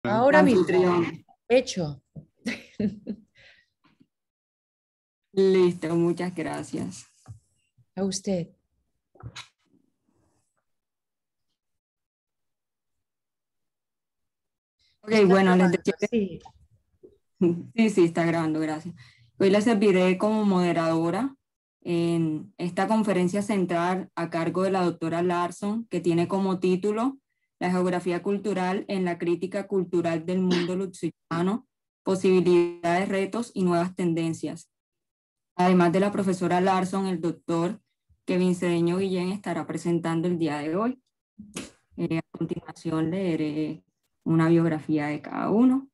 Ahora mismo. Anfitrión. Hecho. Listo, muchas gracias. A usted. Ok, Está bueno, les grabando, decía que sí. sí, está grabando, gracias. Hoy les serviré como moderadora en esta conferencia central a cargo de la doctora Larson, que tiene como título La geografía cultural en la crítica cultural del mundo lusitano, posibilidades, retos y nuevas tendencias. Además de la profesora Larson, el doctor Kevin Cedeño Guillén estará presentando el día de hoy. A continuación leeré una biografía de cada uno,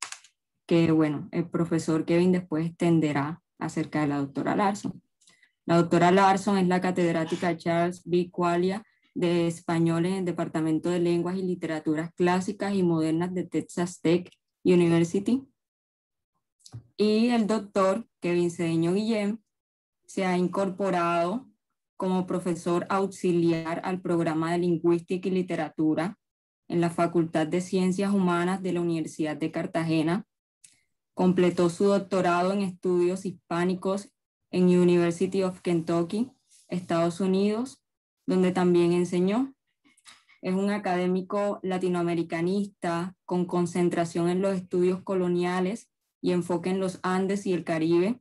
que bueno, el profesor Kevin después extenderá acerca de la doctora Larson. La doctora Larson es la catedrática Charles B. Quaglia de Español en el Departamento de Lenguas y Literaturas Clásicas y Modernas de Texas Tech University. Y el doctor Kevin Cedeño Guillén se ha incorporado como profesor auxiliar al programa de Lingüística y Literatura en la Facultad de Ciencias Humanas de la Universidad de Cartagena. Completó su doctorado en estudios hispánicos en University of Kentucky, Estados Unidos, donde también enseñó. Es un académico latinoamericanista con concentración en los estudios coloniales y enfoque en los Andes y el Caribe.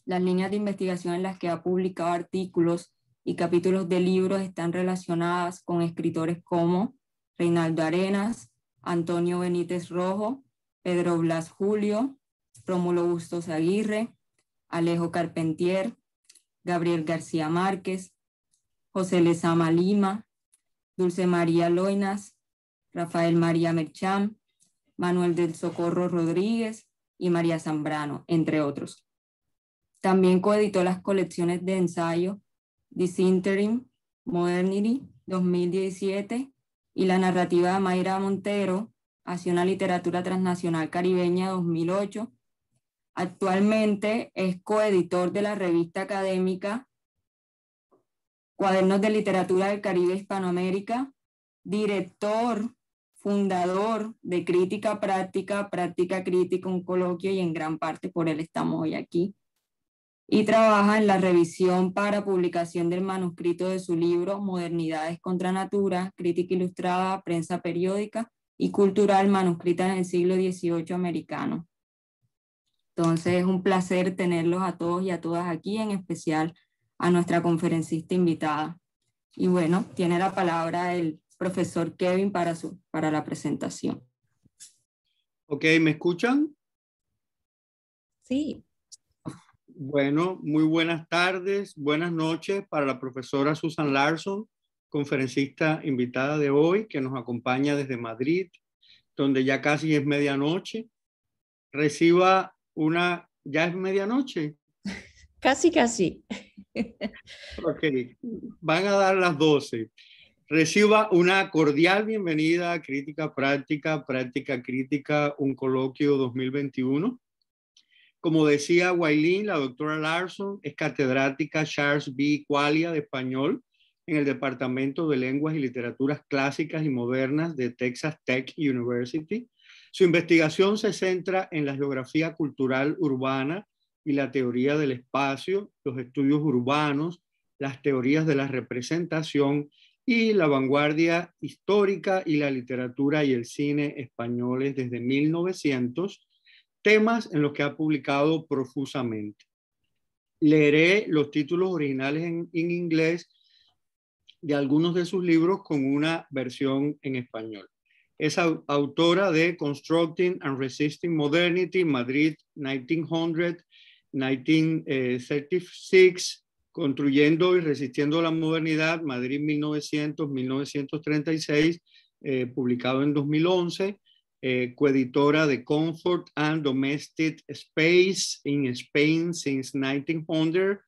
Las líneas de investigación en las que ha publicado artículos y capítulos de libros están relacionadas con escritores como Reinaldo Arenas, Antonio Benítez Rojo, Pedro Blas Julio, Rómulo Bustos Aguirre, Alejo Carpentier, Gabriel García Márquez, José Lezama Lima, Dulce María Loinas, Rafael María Merchán, Manuel del Socorro Rodríguez y María Zambrano, entre otros. También coeditó las colecciones de ensayo This Interim Modernity 2017 y la narrativa de Mayra Montero hacia una literatura transnacional caribeña 2008. Actualmente es coeditor de la revista académica Cuadernos de Literatura del Caribe Hispanoamérica, director, fundador de Crítica Práctica, Práctica Crítica, un coloquio, y en gran parte por él estamos hoy aquí. Y trabaja en la revisión para publicación del manuscrito de su libro Modernidades contra Natura, Crítica Ilustrada, Prensa Periódica y Cultural, manuscrita en el siglo XVIII americano. Entonces es un placer tenerlos a todos y a todas aquí, en especial a nuestra conferencista invitada. Y bueno, tiene la palabra el profesor Kevin para la presentación. Ok, ¿me escuchan? Sí. Bueno, muy buenas tardes, buenas noches para la profesora Susan Larson, conferencista invitada de hoy, que nos acompaña desde Madrid, donde ya casi es medianoche. Reciba una... ¿Ya es medianoche? Casi, casi. Ok, van a dar las 12. Reciba una cordial bienvenida a Crítica Práctica, Práctica Crítica, un coloquio 2021. Como decía Guaylín, la doctora Larson es catedrática Charles B. Quaglia de Español en el Departamento de Lenguas y Literaturas Clásicas y Modernas de Texas Tech University. Su investigación se centra en la geografía cultural urbana y la teoría del espacio, los estudios urbanos, las teorías de la representación y la vanguardia histórica y la literatura y el cine españoles desde 1900, temas en los que ha publicado profusamente. Leeré los títulos originales en inglés de algunos de sus libros con una versión en español. Es autora de Constructing and Resisting Modernity, Madrid 1900-1936, Construyendo y Resistiendo la Modernidad, Madrid 1900-1936, publicado en 2011, coeditora de Comfort and Domestic Space in Spain since 1900,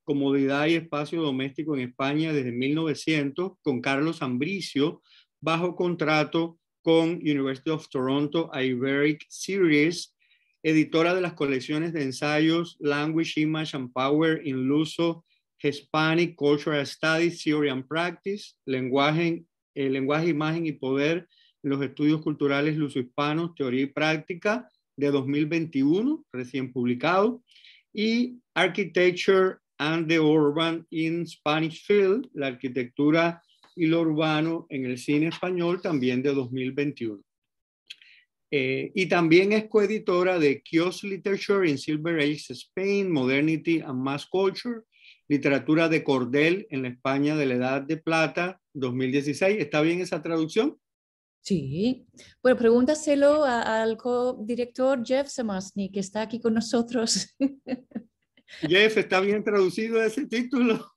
Comodidad y Espacio Doméstico en España desde 1900, con Carlos Ambricio, bajo contrato con University of Toronto Iberic Series, editora de las colecciones de ensayos Language, Image and Power in Luso, Hispanic Cultural Studies, Theory and Practice, Lenguaje, Imagen y Poder, en los estudios culturales luso-hispanos, teoría y práctica, de 2021, recién publicado, y Architecture and the Urban in Spanish Field, la arquitectura y lo urbano en el cine español, también de 2021. Y también es coeditora de Kiosk Literature in Silver Age Spain, Modernity and Mass Culture, literatura de Cordel en la España de la Edad de Plata, 2016. ¿Está bien esa traducción? Sí. Bueno, pregúntaselo al co-director Jeff Samasny, que está aquí con nosotros. Jeff, ¿está bien traducido ese título?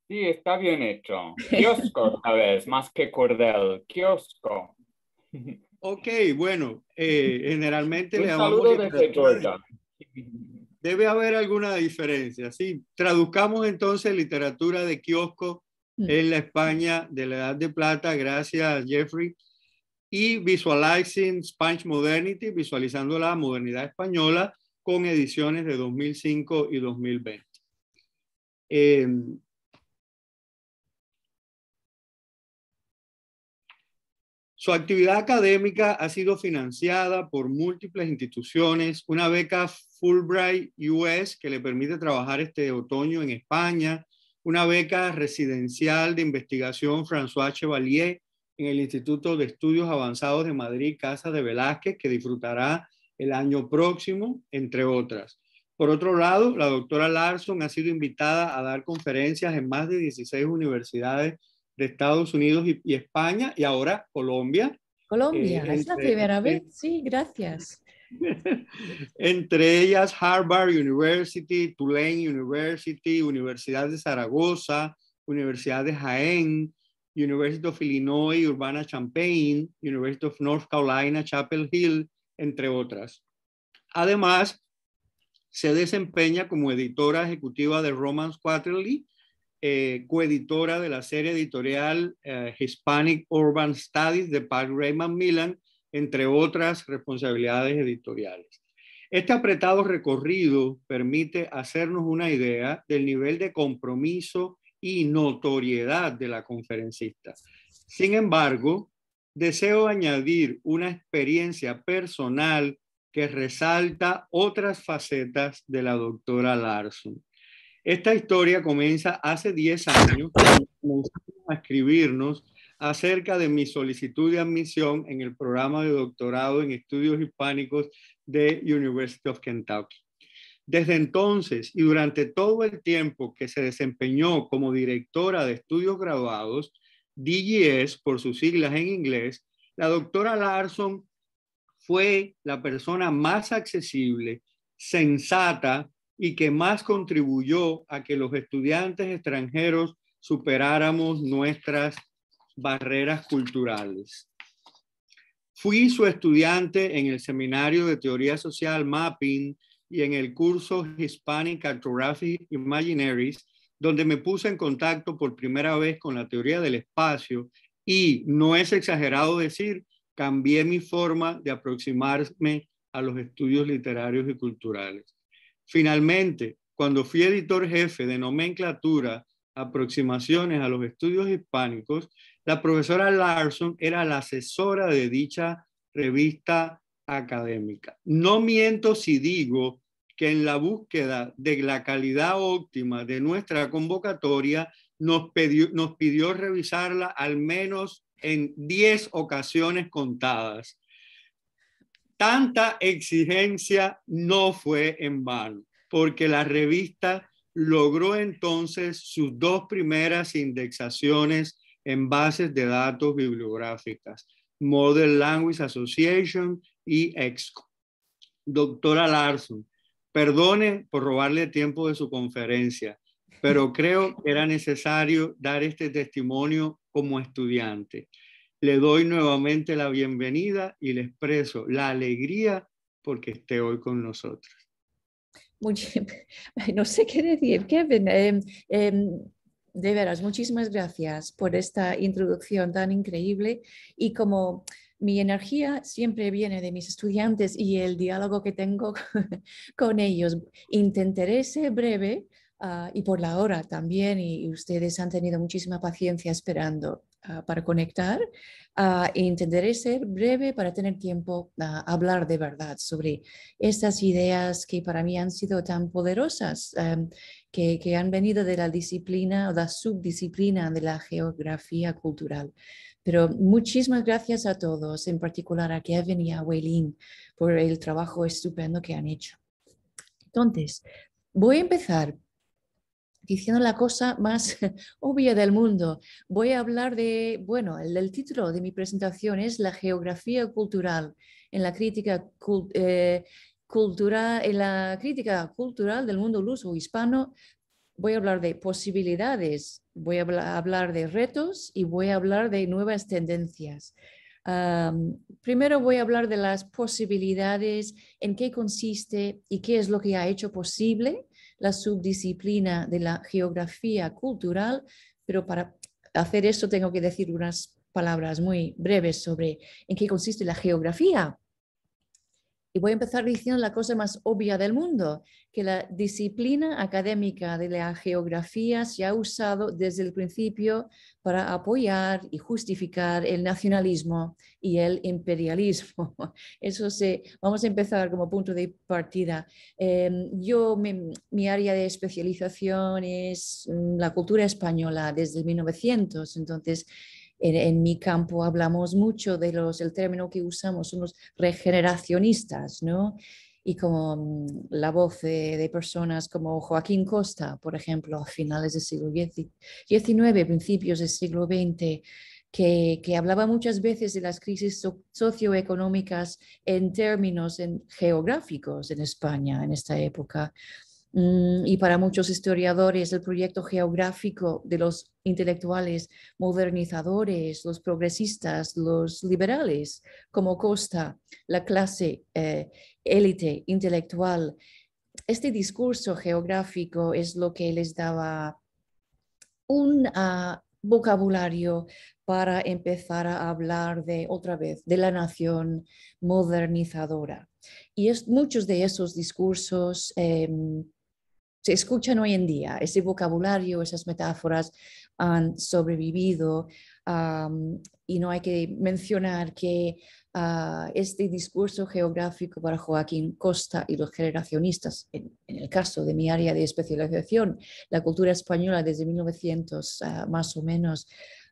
Sí, está bien hecho. Kiosco, ¿sabes? Más que cordel. Kiosco. Ok, bueno, generalmente le Un llamamos saludo desde literatura. Georgia. Debe haber alguna diferencia, sí. Traduzcamos entonces literatura de kiosco en la España de la Edad de Plata, gracias Jeffrey. Y Visualizing Spanish Modernity, visualizando la modernidad española, con ediciones de 2005 y 2020. Su actividad académica ha sido financiada por múltiples instituciones, una beca Fulbright US que le permite trabajar este otoño en España, una beca residencial de investigación François Chevalier en el Instituto de Estudios Avanzados de Madrid, Casa de Velázquez, que disfrutará el año próximo, entre otras. Por otro lado, la doctora Larsson ha sido invitada a dar conferencias en más de 16 universidades de Estados Unidos y España, y ahora Colombia. Colombia, es la primera vez. Sí, gracias. Entre ellas Harvard University, Tulane University, Universidad de Zaragoza, Universidad de Jaén, University of Illinois, Urbana-Champaign, University of North Carolina, Chapel Hill, entre otras. Además, se desempeña como editora ejecutiva de Romance Quarterly, coeditora de la serie editorial Hispanic Urban Studies de Paul Macmillan, entre otras responsabilidades editoriales. Este apretado recorrido permite hacernos una idea del nivel de compromiso y notoriedad de la conferencista. Sin embargo, deseo añadir una experiencia personal que resalta otras facetas de la doctora Larsson. Esta historia comienza hace 10 años, cuando comenzamos a escribirnos acerca de mi solicitud de admisión en el programa de doctorado en estudios hispánicos de University of Kentucky. Desde entonces y durante todo el tiempo que se desempeñó como directora de estudios graduados, DGS por sus siglas en inglés, la doctora Larsson fue la persona más accesible, sensata y que más contribuyó a que los estudiantes extranjeros superáramos nuestras barreras culturales. Fui su estudiante en el seminario de teoría social Mapping y en el curso Hispanic Cartography Imaginaries, donde me puse en contacto por primera vez con la teoría del espacio y, no es exagerado decir, cambié mi forma de aproximarme a los estudios literarios y culturales. Finalmente, cuando fui editor jefe de nomenclatura, aproximaciones a los estudios hispánicos, la profesora Larsson era la asesora de dicha revista académica. No miento si digo que en la búsqueda de la calidad óptima de nuestra convocatoria nos pidió revisarla al menos en 10 ocasiones contadas. Tanta exigencia no fue en vano, porque la revista logró entonces sus 2 primeras indexaciones en bases de datos bibliográficas, Modern Language Association y EXCO. Doctora Larsson, perdone por robarle tiempo de su conferencia, pero creo que era necesario dar este testimonio como estudiante. Le doy nuevamente la bienvenida y le expreso la alegría porque esté hoy con nosotros. No sé qué decir, Kevin. De veras, muchísimas gracias por esta introducción tan increíble. Y como mi energía siempre viene de mis estudiantes y el diálogo que tengo con ellos, intentaré ser breve y por la hora también. Y ustedes han tenido muchísima paciencia esperando. para conectar, intentaré ser breve para tener tiempo a hablar de verdad sobre estas ideas que para mí han sido tan poderosas, que han venido de la disciplina o la subdisciplina de la geografía cultural. Pero muchísimas gracias a todos, en particular a Kevin y a Weilin, por el trabajo estupendo que han hecho. Entonces, voy a empezar diciendo la cosa más obvia del mundo. Voy a hablar de, bueno, el título de mi presentación es La geografía cultural en la crítica cultural del mundo luso hispano. Voy a hablar de posibilidades, voy a hablar de retos y voy a hablar de nuevas tendencias. Primero voy a hablar de las posibilidades, en qué consiste y qué es lo que ha hecho posible la subdisciplina de la geografía cultural, pero para hacer eso tengo que decir unas palabras muy breves sobre en qué consiste la geografía. Y voy a empezar diciendo la cosa más obvia del mundo, que la disciplina académica de la geografía se ha usado desde el principio para apoyar y justificar el nacionalismo y el imperialismo. Vamos a empezar como punto de partida. Mi área de especialización es la cultura española desde 1900, entonces en mi campo hablamos mucho de el término que usamos son los regeneracionistas, ¿no? Y como la voz de personas como Joaquín Costa, por ejemplo, a finales del siglo XIX, principios del siglo XX, que hablaba muchas veces de las crisis socioeconómicas en términos geográficos en España en esta época. Y para muchos historiadores, el proyecto geográfico de los intelectuales modernizadores, los progresistas, los liberales, como Costa, la clase élite intelectual, este discurso geográfico es lo que les daba un vocabulario para empezar a hablar otra vez de la nación modernizadora. Y muchos de esos discursos se escuchan hoy en día. Ese vocabulario, esas metáforas han sobrevivido, y no hay que mencionar que este discurso geográfico para Joaquín Costa y los generacionistas, en el caso de mi área de especialización, la cultura española desde 1900 más o menos,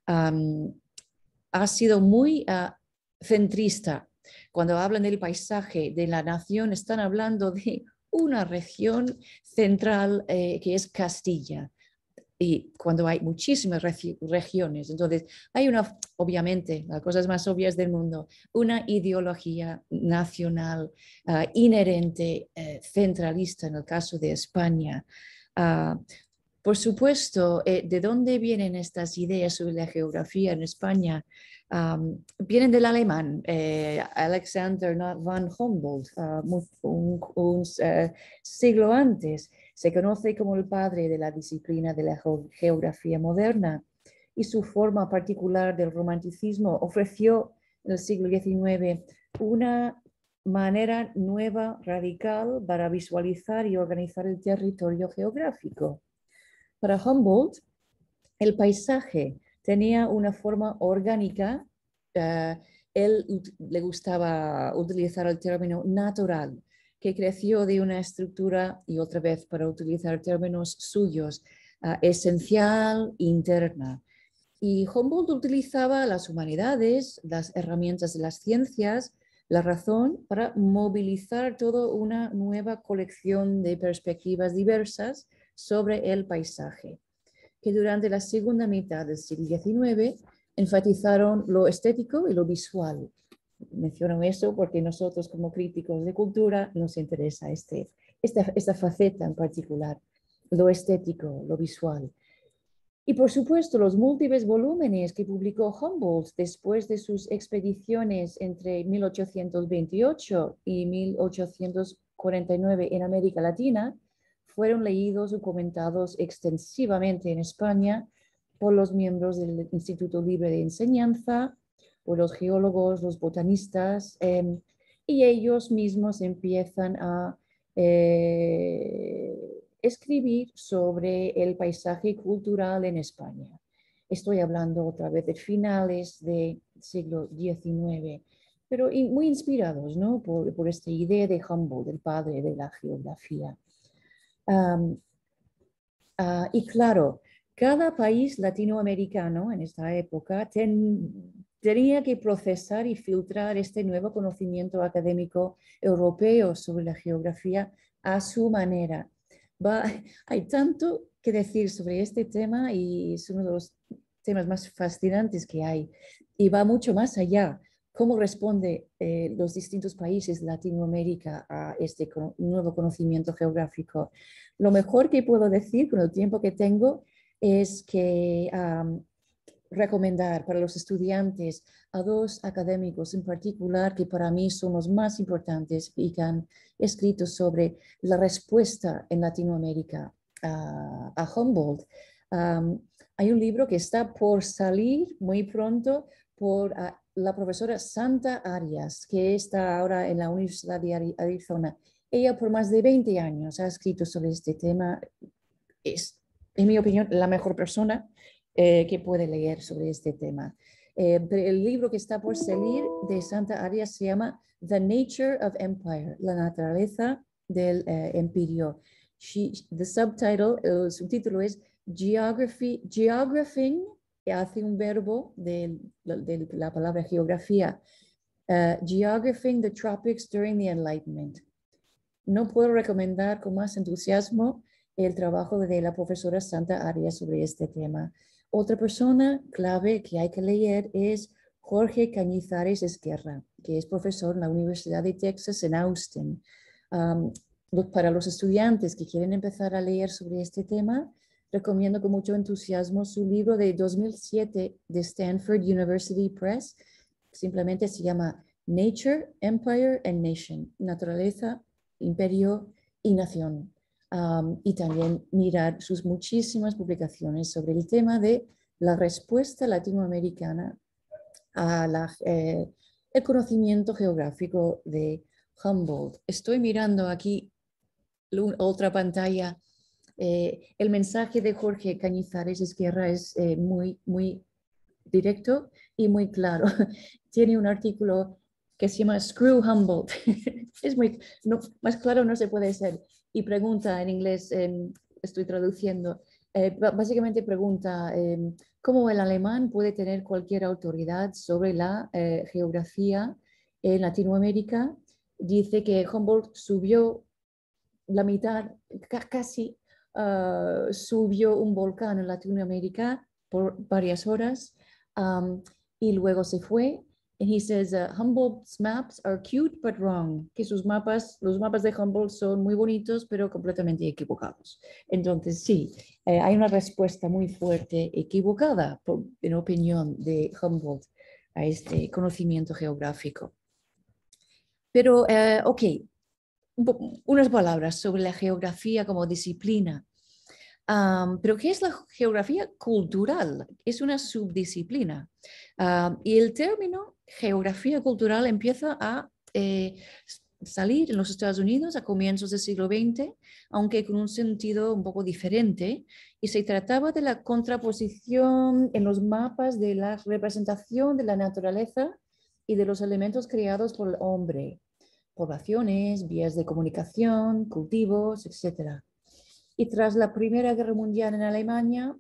ha sido muy centrista. Cuando hablan del paisaje de la nación, están hablando de una región central que es Castilla. Y cuando hay muchísimas regiones, entonces hay obviamente, las cosas más obvias del mundo, una ideología nacional inherente, centralista en el caso de España. Por supuesto, ¿de dónde vienen estas ideas sobre la geografía en España? Vienen del alemán, Alexander von Humboldt, un siglo antes. Se conoce como el padre de la disciplina de la geografía moderna, y su forma particular del romanticismo ofreció en el siglo XIX una manera nueva, radical, para visualizar y organizar el territorio geográfico. Para Humboldt, el paisaje tenía una forma orgánica. Él le gustaba utilizar el término natural, que creció de una estructura, y otra vez para utilizar términos suyos, esencial, interna. Y Humboldt utilizaba las humanidades, las herramientas de las ciencias, la razón, para movilizar toda una nueva colección de perspectivas diversas sobre el paisaje, que durante la segunda mitad del siglo XIX enfatizaron lo estético y lo visual. Menciono eso porque nosotros como críticos de cultura nos interesa esta faceta en particular, lo estético, lo visual. Y por supuesto los múltiples volúmenes que publicó Humboldt después de sus expediciones entre 1828 y 1849 en América Latina fueron leídos y comentados extensivamente en España por los miembros del Instituto Libre de Enseñanza, por los geólogos, los botanistas, y ellos mismos empiezan a escribir sobre el paisaje cultural en España. Estoy hablando otra vez de finales del siglo XIX, pero muy inspirados, ¿no? por esta idea de Humboldt, el padre de la geografía. Y claro, cada país latinoamericano en esta época tenía que procesar y filtrar este nuevo conocimiento académico europeo sobre la geografía a su manera. Hay tanto que decir sobre este tema y es uno de los temas más fascinantes que hay y va mucho más allá. ¿Cómo responde los distintos países de Latinoamérica a este nuevo conocimiento geográfico? Lo mejor que puedo decir con el tiempo que tengo es que recomendar para los estudiantes a dos académicos en particular que para mí son los más importantes y que han escrito sobre la respuesta en Latinoamérica a Humboldt. Hay un libro que está por salir muy pronto por la profesora Santa Arias, que está ahora en la Universidad de Arizona. Ella por más de 20 años ha escrito sobre este tema. Es, en mi opinión, la mejor persona que puede leer sobre este tema. Pero el libro que está por salir de Santa Arias se llama The Nature of Empire, la naturaleza del imperio. The subtitle, el subtítulo es Geographing, que hace un verbo de la palabra geografía, Geographing the Tropics During the Enlightenment. No puedo recomendar con más entusiasmo el trabajo de la profesora Santa Arias sobre este tema. Otra persona clave que hay que leer es Jorge Cañizares Esquerra, que es profesor en la Universidad de Texas en Austin. Para los estudiantes que quieren empezar a leer sobre este tema, recomiendo con mucho entusiasmo su libro de 2007 de Stanford University Press. Simplemente se llama Nature, Empire and Nation, Naturaleza, Imperio y Nación. Y también mirar sus muchísimas publicaciones sobre el tema de la respuesta latinoamericana a el conocimiento geográfico de Humboldt. Estoy mirando aquí otra pantalla. El mensaje de Jorge Cañizares Esquerra es muy directo y muy claro. Tiene un artículo que se llama Screw Humboldt. Es más claro no se puede ser. Y pregunta en inglés, estoy traduciendo, básicamente pregunta cómo el alemán puede tener cualquier autoridad sobre la geografía en Latinoamérica. Dice que Humboldt subió la mitad, casi subió un volcán en Latinoamérica por varias horas y luego se fue. And he says, Humboldt's maps are cute but wrong. Que los mapas de Humboldt son muy bonitos pero completamente equivocados. Entonces sí, hay una respuesta muy fuerte equivocada, en opinión de Humboldt, a este conocimiento geográfico. Pero, ok, unas palabras sobre la geografía como disciplina. Pero ¿qué es la geografía cultural? Es una subdisciplina. Y el término geografía cultural empieza a salir en los Estados Unidos a comienzos del siglo XX, aunque con un sentido un poco diferente. Y se trataba de la contraposición en los mapas de la representación de la naturaleza y de los elementos creados por el hombre. Poblaciones, vías de comunicación, cultivos, etc. Y tras la Primera Guerra Mundial en Alemania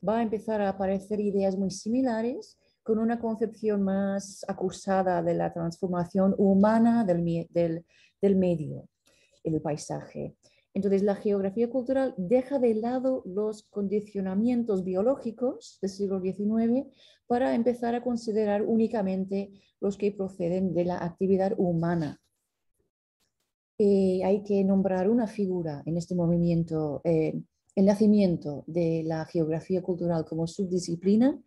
va a empezar a aparecer ideas muy similares con una concepción más acusada de la transformación humana del medio, el paisaje. Entonces la geografía cultural deja de lado los condicionamientos biológicos del siglo XIX para empezar a considerar únicamente los que proceden de la actividad humana. Hay que nombrar una figura en este movimiento, el nacimiento de la geografía cultural como subdisciplina.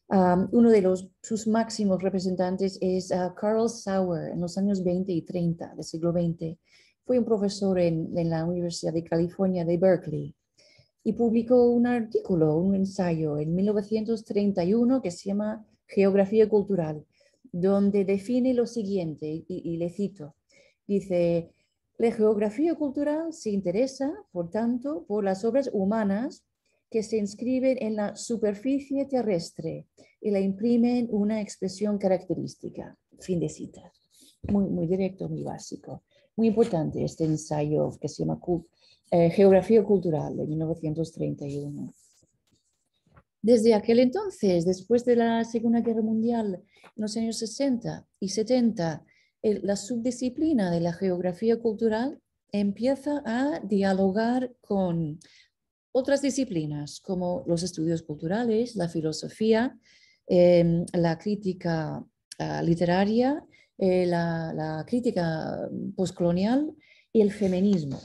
Uno de sus máximos representantes es Carl Sauer en los años 20 y 30 del siglo XX. Fue un profesor en la Universidad de California de Berkeley y publicó un artículo, un ensayo en 1931 que se llama Geografía Cultural, donde define lo siguiente, y le cito, dice: la geografía cultural se interesa, por tanto, por las obras humanas que se inscriben en la superficie terrestre y le imprimen una expresión característica. Fin de cita. Muy directo, muy básico. Muy importante este ensayo que se llama Geografía Cultural de 1931. Desde aquel entonces, después de la Segunda Guerra Mundial, en los años 60 y 70, la subdisciplina de la geografía cultural empieza a dialogar con otras disciplinas como los estudios culturales, la filosofía, la crítica literaria, la crítica postcolonial y el feminismo,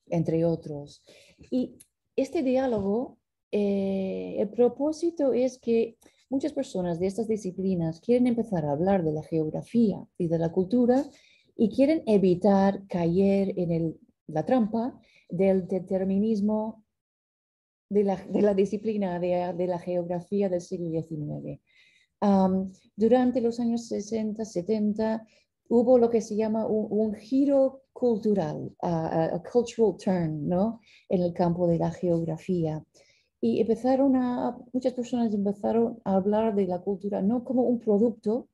entre otros. Y este diálogo, el propósito es que muchas personas de estas disciplinas quieren empezar a hablar de la geografía y de la cultura y quieren evitar caer en la trampa del determinismo de la disciplina de la geografía del siglo XIX. Durante los años 60, 70, hubo lo que se llama un giro cultural, a cultural turn, ¿no? En el campo de la geografía. Y muchas personas empezaron a hablar de la cultura no como un producto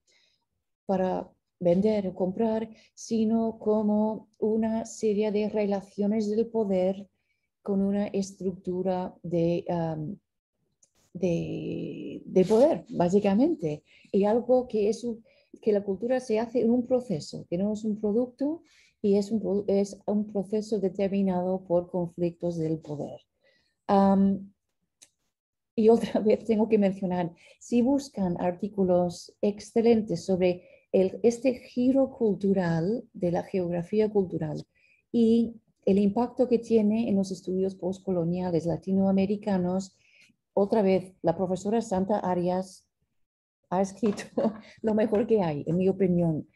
para vender o comprar, sino como una serie de relaciones del poder con una estructura de poder, básicamente. Y algo que la cultura se hace en un proceso, que no es un producto y es un proceso determinado por conflictos del poder. Y otra vez tengo que mencionar, si buscan artículos excelentes sobre este giro cultural de la geografía cultural y el impacto que tiene en los estudios postcoloniales latinoamericanos, otra vez la profesora Santa Arias ha escrito lo mejor que hay, en mi opinión.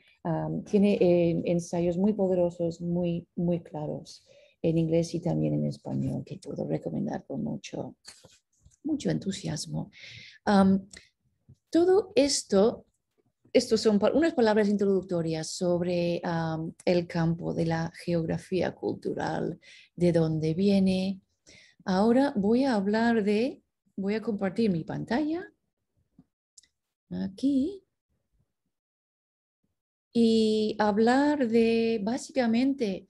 Tiene ensayos muy poderosos, muy claros en inglés y también en español, que puedo recomendar con mucho entusiasmo. Todo esto son unas palabras introductorias sobre el campo de la geografía cultural, de dónde viene. Ahora voy a compartir mi pantalla aquí y hablar de básicamente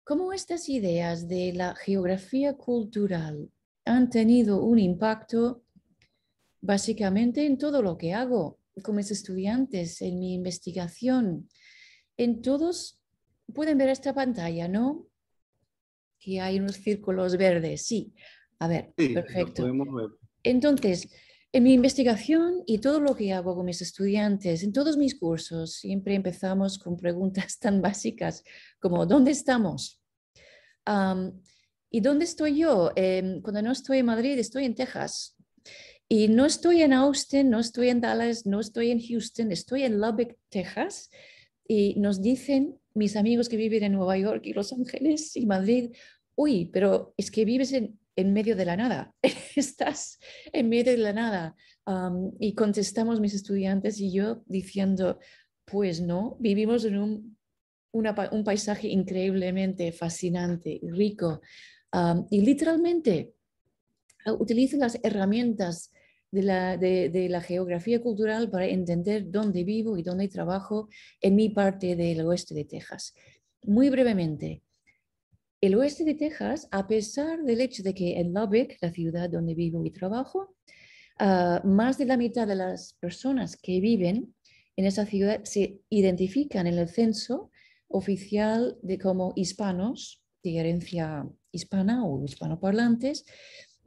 cómo estas ideas de la geografía cultural han tenido un impacto básicamente en todo lo que hago con mis estudiantes, en mi investigación. En todos pueden ver esta pantalla, ¿no? Que hay unos círculos verdes. Sí, a ver, Sí, perfecto. lo podemos ver. Entonces, en mi investigación y todo lo que hago con mis estudiantes, en todos mis cursos, siempre empezamos con preguntas tan básicas como ¿dónde estamos? ¿Y dónde estoy yo? Cuando no estoy en Madrid, estoy en Texas. Y no estoy en Austin, no estoy en Dallas, no estoy en Houston, estoy en Lubbock, Texas. Y nos dicen mis amigos que viven en Nueva York y Los Ángeles y Madrid, uy, pero es que vives en medio de la nada, estás en medio de la nada. Y contestamos mis estudiantes y yo diciendo, pues no, vivimos en un paisaje increíblemente fascinante, rico. Y literalmente utilizo las herramientas de la geografía cultural para entender dónde vivo y dónde trabajo en mi parte del oeste de Texas. Muy brevemente, el oeste de Texas, a pesar del hecho de que en Lubbock, la ciudad donde vivo y trabajo, más de la mitad de las personas que viven en esa ciudad se identifican en el censo oficial como hispanos, de herencia hispana o hispanoparlantes,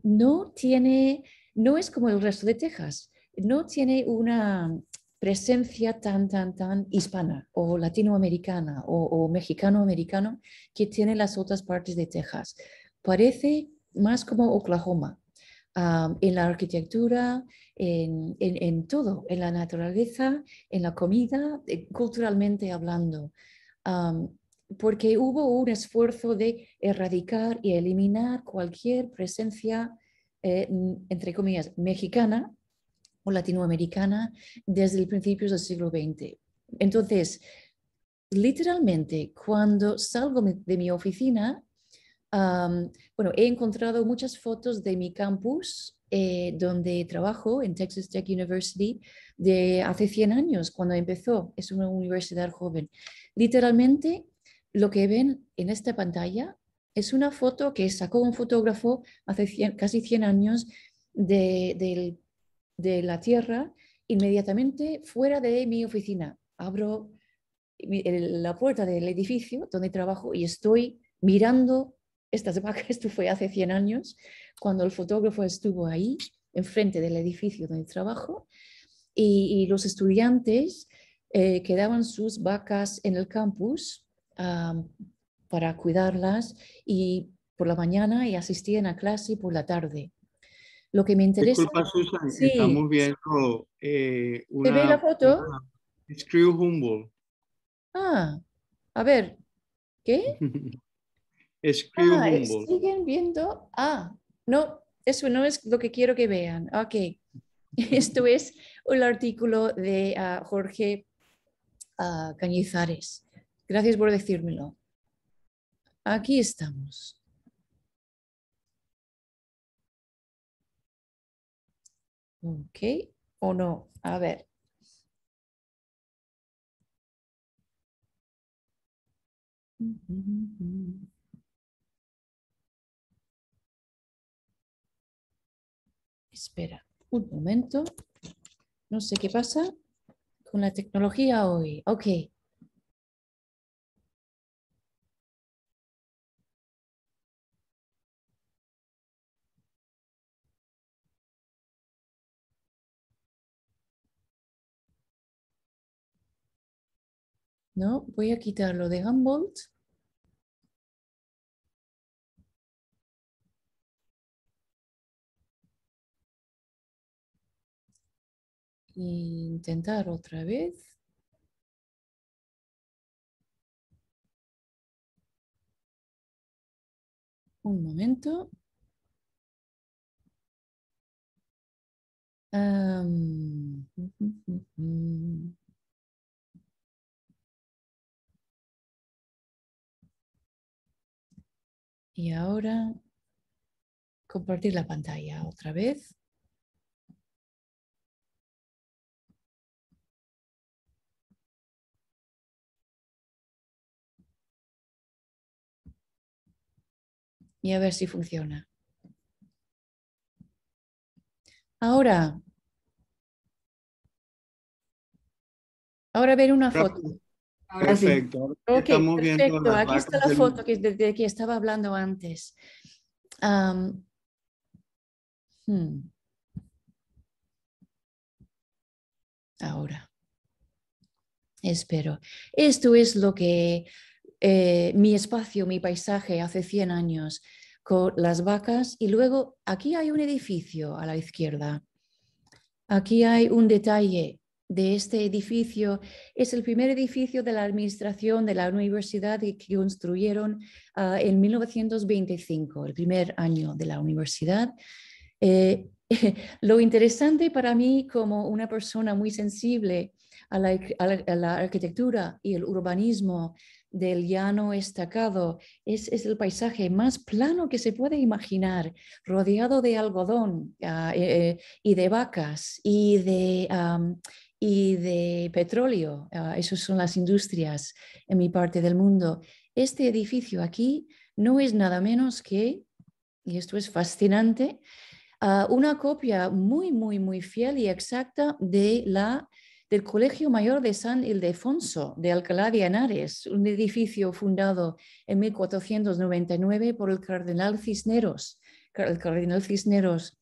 no es como el resto de Texas, no tiene una presencia tan hispana o latinoamericana o mexicano-americano que tiene las otras partes de Texas. Parece más como Oklahoma, en la arquitectura, en todo, en la naturaleza, en la comida, culturalmente hablando. Porque hubo un esfuerzo de erradicar y eliminar cualquier presencia, entre comillas, mexicana o latinoamericana desde el principio del siglo XX. Entonces, literalmente, cuando salgo de mi oficina, Bueno, he encontrado muchas fotos de mi campus donde trabajo en Texas Tech University de hace 100 años, cuando empezó. Es una universidad joven. Literalmente, lo que ven en esta pantalla es una foto que sacó un fotógrafo hace casi 100 años de la Tierra, inmediatamente fuera de mi oficina. Abro la puerta del edificio donde trabajo y estoy mirando estas vacas. Esto fue hace 100 años, cuando el fotógrafo estuvo ahí, enfrente del edificio donde trabajo, y los estudiantes quedaban sus vacas en el campus para cuidarlas y por la mañana y asistían a clase por la tarde. Lo que me interesa... Disculpa, Susan, Sí, estamos viendo ¿se ve la foto? Screw Humboldt. Ah, a ver, ¿qué? Screw Humboldt. Siguen viendo. No, eso no es lo que quiero que vean. Ok, esto es el artículo de Jorge Cañizares. Gracias por decírmelo. Aquí estamos. Ok, o no, a ver. Espera un momento. No sé qué pasa con la tecnología hoy. Ok. No, voy a quitarlo de Humboldt. E intentar otra vez. Un momento. Y ahora compartir la pantalla otra vez. Y a ver si funciona. Ahora ver una foto. Ahora sí. Perfecto. Ok, Estamos viendo perfecto. las Aquí está vacas la foto de que estaba hablando antes. Ahora, espero. Esto es lo que mi espacio, mi paisaje hace 100 años con las vacas. Y luego aquí hay un edificio a la izquierda. Aquí hay un detalle de este edificio. Es el primer edificio de la administración de la universidad que construyeron en 1925, el primer año de la universidad. Lo interesante para mí, como una persona muy sensible a la arquitectura y el urbanismo del llano estacado, es el paisaje más plano que se puede imaginar, rodeado de algodón y de vacas y de petróleo. Esas son las industrias en mi parte del mundo. Este edificio aquí no es nada menos que, y esto es fascinante, una copia muy, muy, muy fiel y exacta del Colegio Mayor de San Ildefonso de Alcalá de Henares, un edificio fundado en 1499 por el cardenal Cisneros. El cardenal Cisneros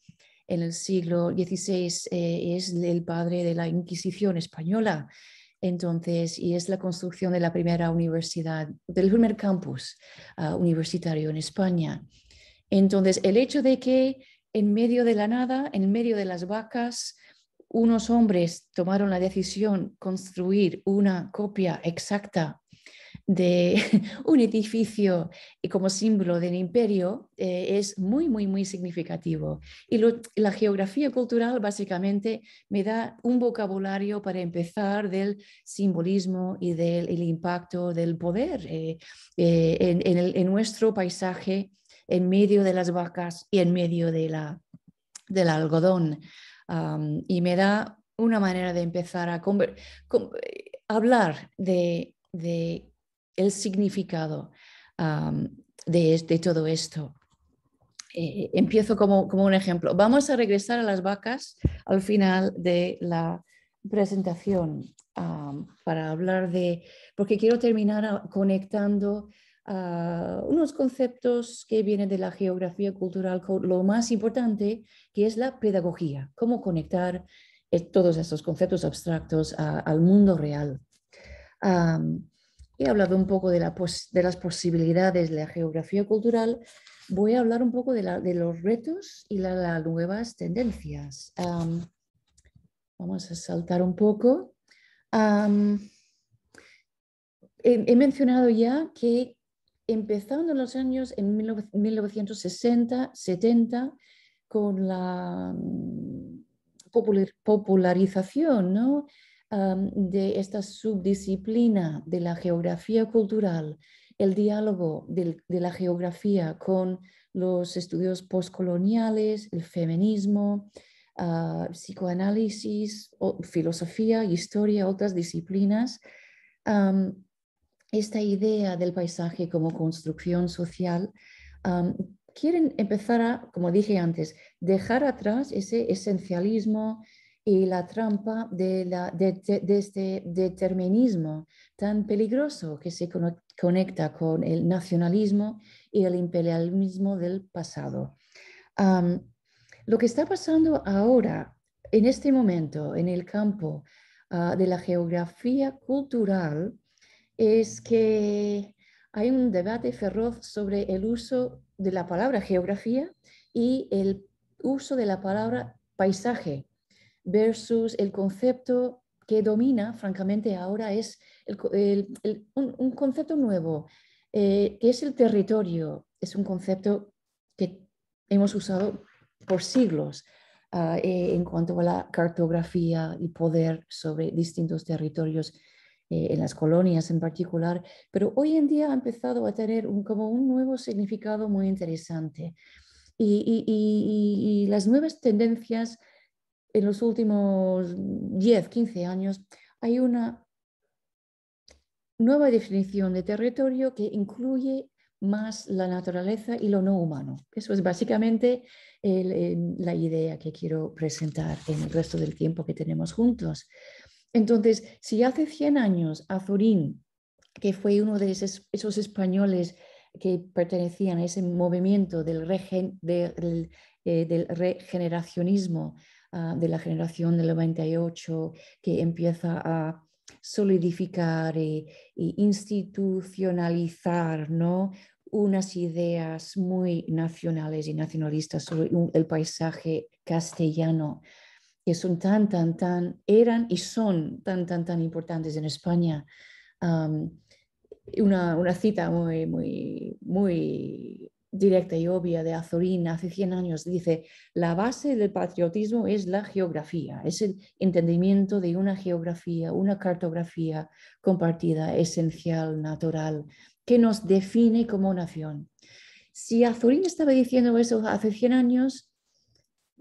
en el siglo XVI es el padre de la Inquisición española. Entonces, y es la construcción de la primera universidad, del primer campus universitario en España. Entonces, el hecho de que en medio de la nada, en medio de las vacas, unos hombres tomaron la decisión de construir una copia exacta de un edificio como símbolo del imperio es muy, muy, muy significativo. Y la geografía cultural básicamente me da un vocabulario para empezar del simbolismo y del el impacto del poder en nuestro paisaje, en medio de las vacas y en medio del algodón. Y me da una manera de empezar a hablar de el significado de todo esto. Empiezo como un ejemplo. Vamos a regresar a las vacas al final de la presentación para hablar porque quiero terminar conectando unos conceptos que vienen de la geografía cultural con lo más importante, que es la pedagogía, cómo conectar todos estos conceptos abstractos al mundo real. He hablado un poco de las posibilidades de la geografía cultural. Voy a hablar un poco de los retos y las nuevas tendencias. Vamos a saltar un poco. He mencionado ya que empezando en los años en 1960, 70, con la popularización, ¿no? De esta subdisciplina de la geografía cultural, el diálogo de la geografía con los estudios postcoloniales, el feminismo, psicoanálisis, filosofía, historia, otras disciplinas. Esta idea del paisaje como construcción social, quieren empezar a, como dije antes, dejar atrás ese esencialismo y la trampa de este determinismo tan peligroso que se conecta con el nacionalismo y el imperialismo del pasado. Lo que está pasando ahora, en este momento, en el campo de la geografía cultural, es que hay un debate feroz sobre el uso de la palabra geografía y el uso de la palabra paisaje versus el concepto que domina, francamente, ahora es un concepto nuevo, que es el territorio. Es un concepto que hemos usado por siglos en cuanto a la cartografía y poder sobre distintos territorios en las colonias en particular, pero hoy en día ha empezado a tener como un nuevo significado muy interesante. Y las nuevas tendencias en los últimos 10, 15 años, hay una nueva definición de territorio que incluye más la naturaleza y lo no humano. Eso es básicamente la idea que quiero presentar en el resto del tiempo que tenemos juntos. Entonces, si hace 100 años Azorín, que fue uno de esos españoles que pertenecían a ese movimiento del regeneracionismo de la generación del 98, que empieza a solidificar e institucionalizar, ¿no?, unas ideas muy nacionales y nacionalistas sobre el paisaje castellano, que son eran y son tan importantes en España. Una cita muy directa y obvia de Azorín hace 100 años dice: la base del patriotismo es la geografía, es el entendimiento de una geografía, una cartografía compartida, esencial, natural, que nos define como nación. Si Azorín estaba diciendo eso hace 100 años,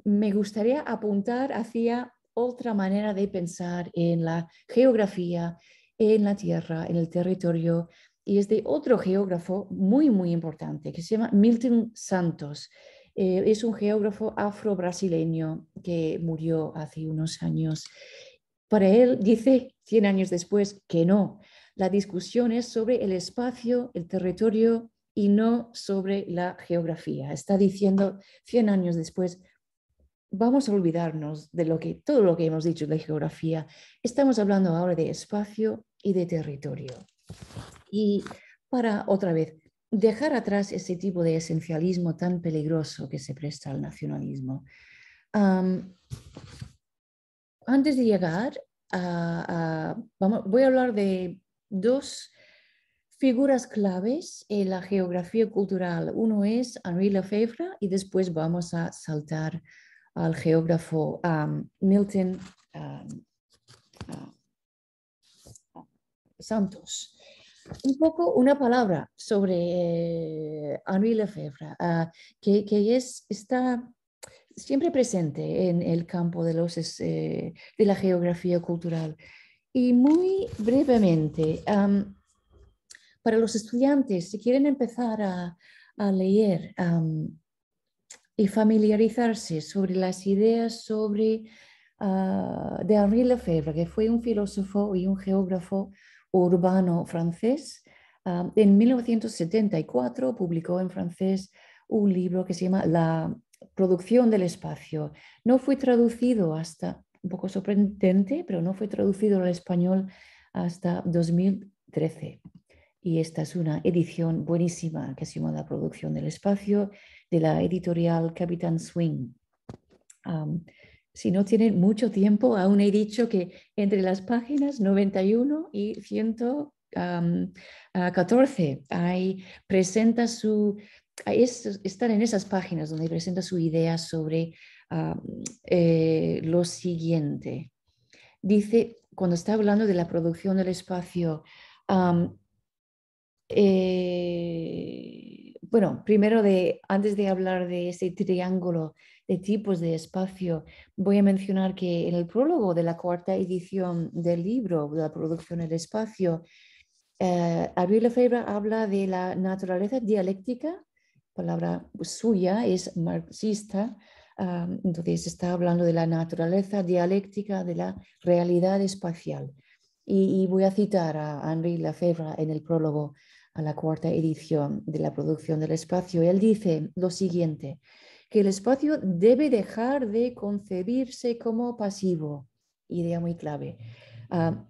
me gustaría apuntar hacia otra manera de pensar en la geografía, en la tierra, en el territorio, y es de otro geógrafo muy importante que se llama Milton Santos. Es un geógrafo afro-brasileño que murió hace unos años. Para él, dice 100 años después, que no. La discusión es sobre el espacio, el territorio y no sobre la geografía. Está diciendo 100 años después: vamos a olvidarnos de todo lo que hemos dicho de geografía. Estamos hablando ahora de espacio y de territorio. Y para, otra vez, dejar atrás ese tipo de esencialismo tan peligroso que se presta al nacionalismo. Antes de llegar voy a hablar de dos figuras claves en la geografía cultural. Uno es Henri Lefebvre y después vamos a saltar al geógrafo Milton Santos. Un poco una palabra sobre Henri Lefebvre, que está siempre presente en el campo de la geografía cultural. Y muy brevemente, para los estudiantes, si quieren empezar a leer y familiarizarse sobre las ideas de Henri Lefebvre, que fue un filósofo y un geógrafo urbano francés, en 1974 publicó en francés un libro que se llama La producción del espacio. No fue traducido hasta, un poco sorprendente, pero no fue traducido al español hasta 2013. Y esta es una edición buenísima que se llama La producción del espacio, de la editorial Capitán Swing. Si no tienen mucho tiempo, aún he dicho que entre las páginas 91 y 114 están en esas páginas donde presenta su idea sobre lo siguiente. Dice, cuando está hablando de la producción del espacio, bueno, primero antes de hablar de ese triángulo de tipos de espacio, voy a mencionar que en el prólogo de la cuarta edición del libro de la producción del espacio, Henri Lefebvre habla de la naturaleza dialéctica, palabra suya, es marxista, entonces está hablando de la naturaleza dialéctica de la realidad espacial. Y voy a citar a Henri Lefebvre en el prólogo a la cuarta edición de la producción del espacio. Él dice lo siguiente, que el espacio debe dejar de concebirse como pasivo, idea muy clave.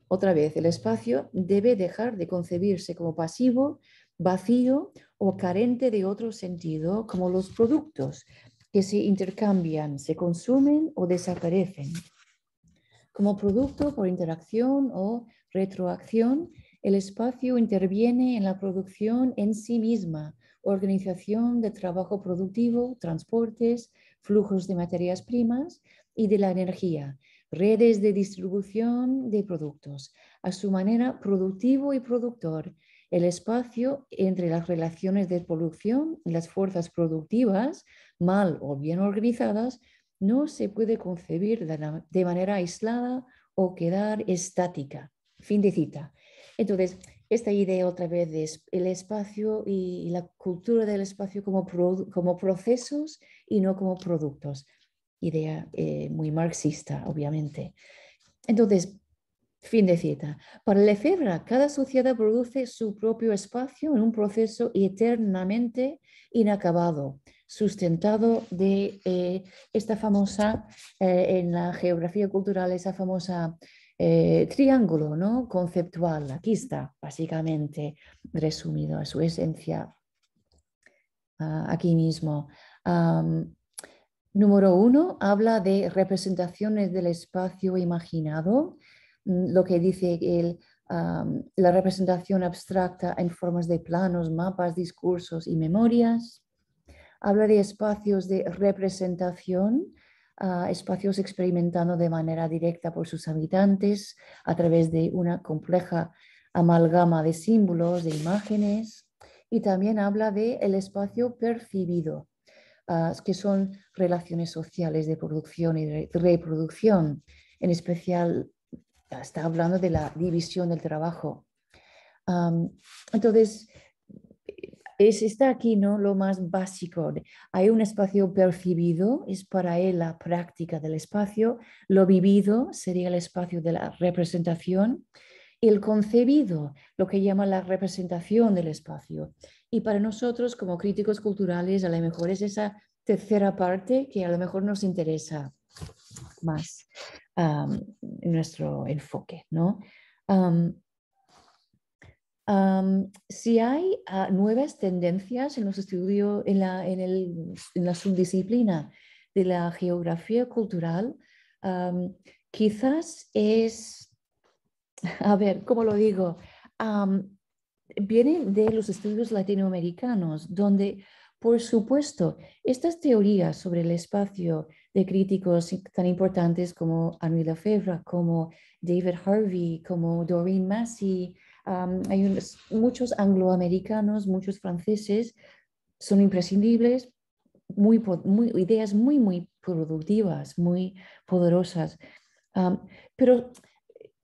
Otra vez, el espacio debe dejar de concebirse como pasivo, vacío o carente de otro sentido, como los productos que se intercambian, se consumen o desaparecen. Como producto por interacción o retroacción, el espacio interviene en la producción en sí misma, organización de trabajo productivo, transportes, flujos de materias primas y de la energía, redes de distribución de productos. A su manera, productivo y productor, el espacio entre las relaciones de producción y las fuerzas productivas, mal o bien organizadas, no se puede concebir de manera aislada o quedar estática. Fin de cita. Entonces, esta idea otra vez es el espacio y la cultura del espacio como procesos y no como productos. Idea muy marxista, obviamente. Entonces, fin de cita. Para Lefebvre, cada sociedad produce su propio espacio en un proceso eternamente inacabado, sustentado de esta famosa, en la geografía cultural, esa famosa triángulo, ¿no? Conceptual. Aquí está, básicamente, resumido a su esencia aquí mismo. Número 1, habla de representaciones del espacio imaginado, lo que dice la representación abstracta en formas de planos, mapas, discursos y memorias. Habla de espacios de representación, espacios experimentados de manera directa por sus habitantes a través de una compleja amalgama de símbolos, de imágenes. Y también habla del espacio percibido, que son relaciones sociales de producción y de reproducción. En especial, está hablando de la división del trabajo. Entonces, está aquí, ¿no? Lo más básico. Hay un espacio percibido, es para él la práctica del espacio. Lo vivido sería el espacio de la representación. Y el concebido, lo que llama la representación del espacio. Y para nosotros, como críticos culturales, a lo mejor es esa tercera parte que a lo mejor nos interesa más en nuestro enfoque, ¿no? Si hay nuevas tendencias en los estudios, en la subdisciplina de la geografía cultural, quizás es, a ver, ¿cómo lo digo? viene de los estudios latinoamericanos, donde, por supuesto, estas teorías sobre el espacio de críticos tan importantes como Henri Lefebvre, como David Harvey, como Doreen Massey, hay muchos angloamericanos, muchos franceses, son imprescindibles, ideas muy productivas, muy poderosas. Pero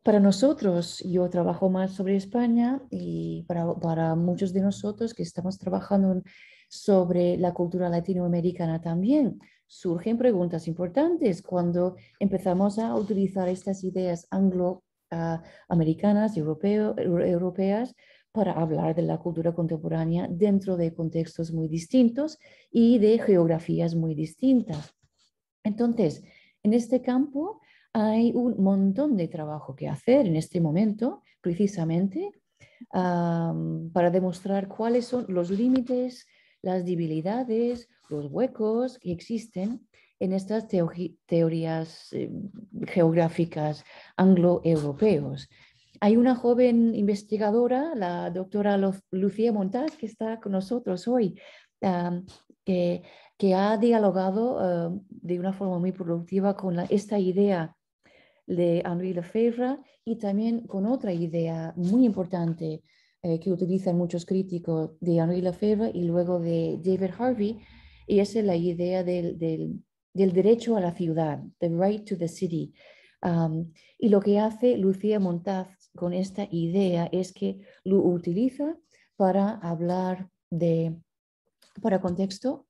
para nosotros, yo trabajo más sobre España y para muchos de nosotros que estamos trabajando sobre la cultura latinoamericana también, surgen preguntas importantes cuando empezamos a utilizar estas ideas angloamericanas, europeas, para hablar de la cultura contemporánea dentro de contextos muy distintos y de geografías muy distintas. Entonces, en este campo hay un montón de trabajo que hacer en este momento, precisamente, para demostrar cuáles son los límites, las debilidades, los huecos que existen en estas teorías geográficas anglo-europeos. Hay una joven investigadora, la doctora Lucía Montaz, que está con nosotros hoy, que ha dialogado de una forma muy productiva con esta idea de Henri Lefebvre y también con otra idea muy importante que utilizan muchos críticos de Henri Lefebvre y luego de David Harvey, y esa es la idea del derecho a la ciudad, the right to the city. Y lo que hace Lucía Montaz con esta idea es que lo utiliza para hablar para contexto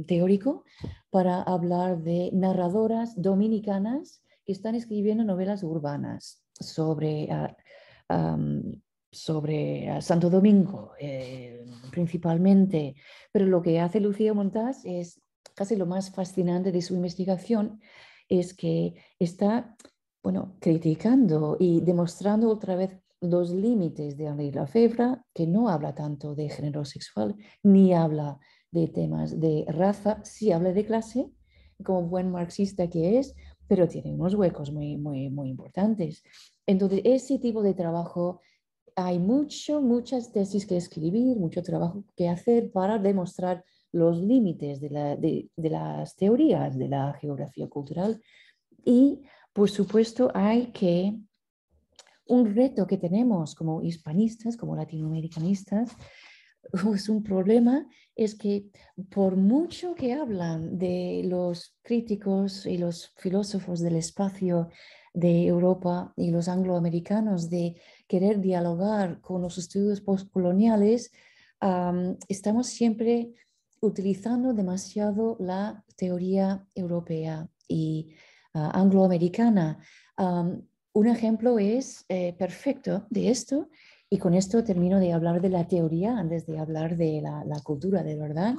teórico, para hablar de narradoras dominicanas que están escribiendo novelas urbanas sobre Santo Domingo, principalmente. Pero lo que hace Lucía Montaz es casi lo más fascinante de su investigación, es que está, bueno, criticando y demostrando otra vez los límites de Henri Lefebvre, que no habla tanto de género sexual, ni habla de temas de raza, sí habla de clase, como buen marxista que es, pero tiene unos huecos muy importantes. Entonces, ese tipo de trabajo, hay muchas tesis que escribir, mucho trabajo que hacer para demostrar los límites de las teorías de la geografía cultural. Y, por supuesto, un reto que tenemos como hispanistas, como latinoamericanistas, es un problema, es que por mucho que hablan de los críticos y los filósofos del espacio de Europa y los angloamericanos de querer dialogar con los estudios postcoloniales, estamos siempre utilizando demasiado la teoría europea y angloamericana. Un ejemplo es perfecto de esto, y con esto termino de hablar de la teoría antes de hablar de la cultura de verdad.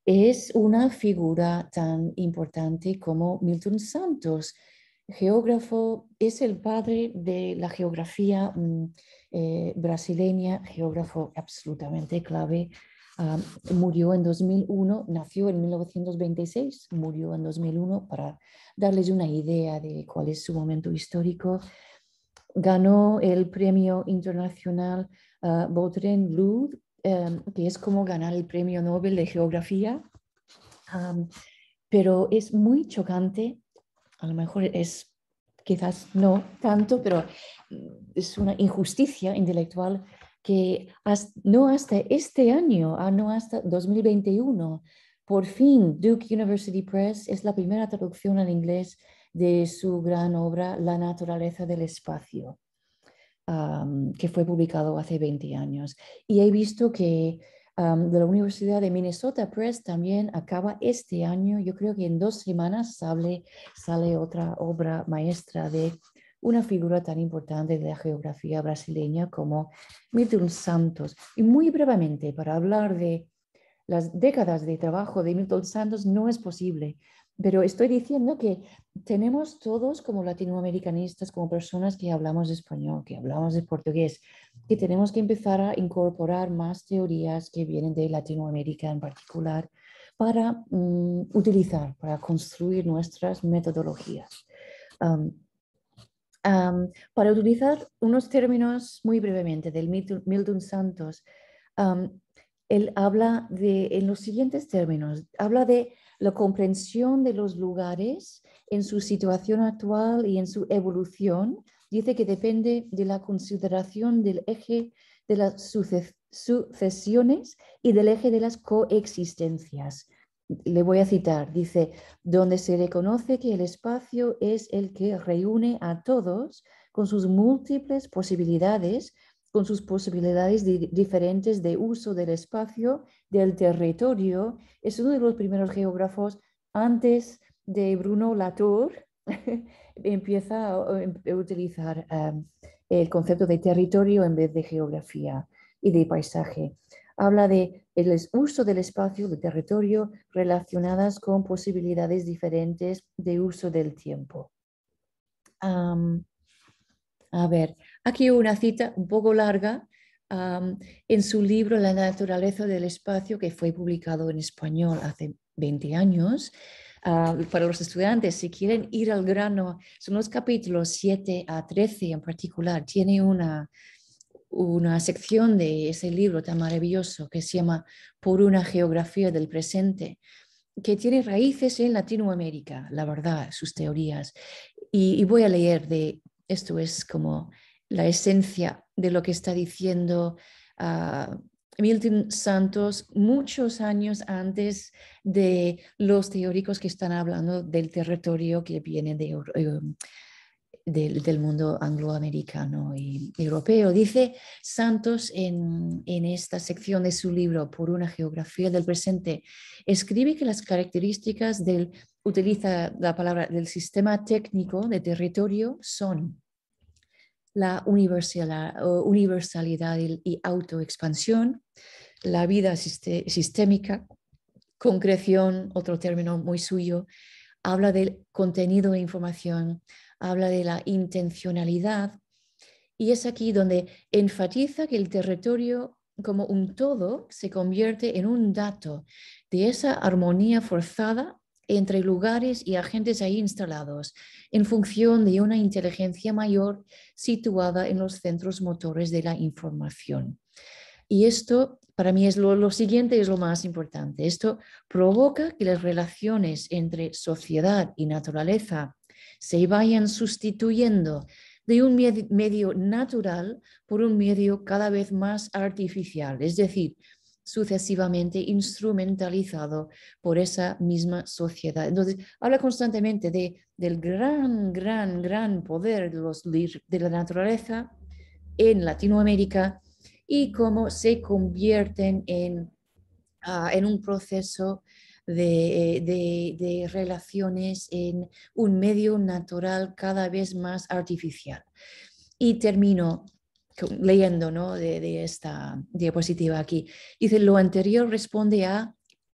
Es una figura tan importante como Milton Santos, geógrafo, es el padre de la geografía brasileña, geógrafo absolutamente clave. Murió en 2001, nació en 1926, murió en 2001, para darles una idea de cuál es su momento histórico. Ganó el premio internacional Baudelaire Lud, que es como ganar el premio Nobel de Geografía, pero es muy chocante, a lo mejor es, quizás no tanto, pero es una injusticia intelectual que no hasta este año, no hasta 2021, por fin Duke University Press es la primera traducción al inglés de su gran obra La naturaleza del espacio, que fue publicado hace 20 años. Y he visto que de la Universidad de Minnesota Press también acaba este año, yo creo que en 2 semanas sale otra obra maestra de una figura tan importante de la geografía brasileña como Milton Santos. Y muy brevemente, para hablar de las décadas de trabajo de Milton Santos, no es posible, pero estoy diciendo que tenemos todos como latinoamericanistas, como personas que hablamos español, que hablamos de portugués, que tenemos que empezar a incorporar más teorías que vienen de Latinoamérica en particular para utilizar, para construir nuestras metodologías. Para utilizar unos términos muy brevemente del Milton Santos, él habla en los siguientes términos, habla de la comprensión de los lugares en su situación actual y en su evolución. Dice que depende de la consideración del eje de las sucesiones y del eje de las coexistencias. Le voy a citar, dice, donde se reconoce que el espacio es el que reúne a todos con sus múltiples posibilidades, con sus posibilidades diferentes de uso del espacio, del territorio. Es uno de los primeros geógrafos, antes de Bruno Latour, empieza a utilizar el concepto de territorio en vez de geografía y de paisaje. Habla de el uso del espacio, del territorio, relacionadas con posibilidades diferentes de uso del tiempo. A ver, aquí una cita un poco larga en su libro La naturaleza del espacio, que fue publicado en español hace 20 años. Para los estudiantes, si quieren ir al grano, son los capítulos 7 a 13 en particular. Tiene una sección de ese libro tan maravilloso que se llama Por una geografía del presente, que tiene raíces en Latinoamérica, la verdad, sus teorías. Y voy a leer esto es como la esencia de lo que está diciendo Milton Santos muchos años antes de los teóricos que están hablando del territorio que viene del mundo angloamericano y europeo. Dice Santos en esta sección de su libro Por una geografía del presente, escribe que las características utiliza la palabra del sistema técnico de territorio son la universalidad y autoexpansión, la vida sistémica, concreción, otro término muy suyo, habla del contenido de información, habla de la intencionalidad, y es aquí donde enfatiza que el territorio como un todo se convierte en un dato de esa armonía forzada entre lugares y agentes ahí instalados en función de una inteligencia mayor situada en los centros motores de la información. Y esto, para mí, es lo siguiente, es lo más importante. Esto provoca que las relaciones entre sociedad y naturaleza se vayan sustituyendo de un medio natural por un medio cada vez más artificial, es decir, sucesivamente instrumentalizado por esa misma sociedad. Entonces, habla constantemente del gran poder de la naturaleza en Latinoamérica y cómo se convierten en un proceso de relaciones en un medio natural cada vez más artificial. Y termino leyendo, ¿no?, de esta diapositiva aquí. Dice, lo anterior responde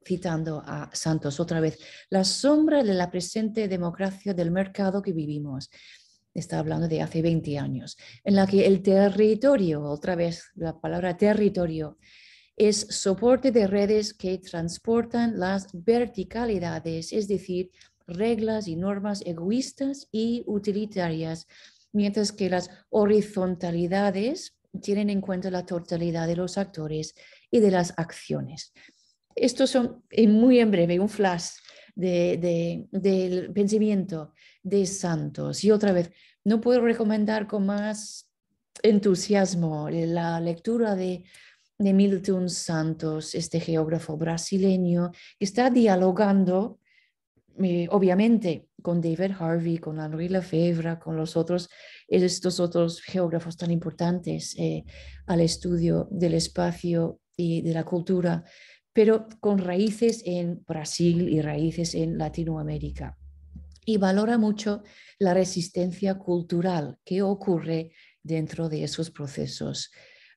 citando a Santos otra vez, la sombra de la presente democracia del mercado que vivimos. Está hablando de hace 20 años, en la que el territorio, otra vez la palabra territorio, es soporte de redes que transportan las verticalidades, es decir, reglas y normas egoístas y utilitarias, mientras que las horizontalidades tienen en cuenta la totalidad de los actores y de las acciones. Estos son, muy en breve, un flash del pensamiento de Santos. Y otra vez, no puedo recomendar con más entusiasmo la lectura de Milton Santos, este geógrafo brasileño, que está dialogando, obviamente, con David Harvey, con Henri Lefebvre, con estos otros geógrafos tan importantes al estudio del espacio y de la cultura, pero con raíces en Brasil y raíces en Latinoamérica. Y valora mucho la resistencia cultural que ocurre dentro de esos procesos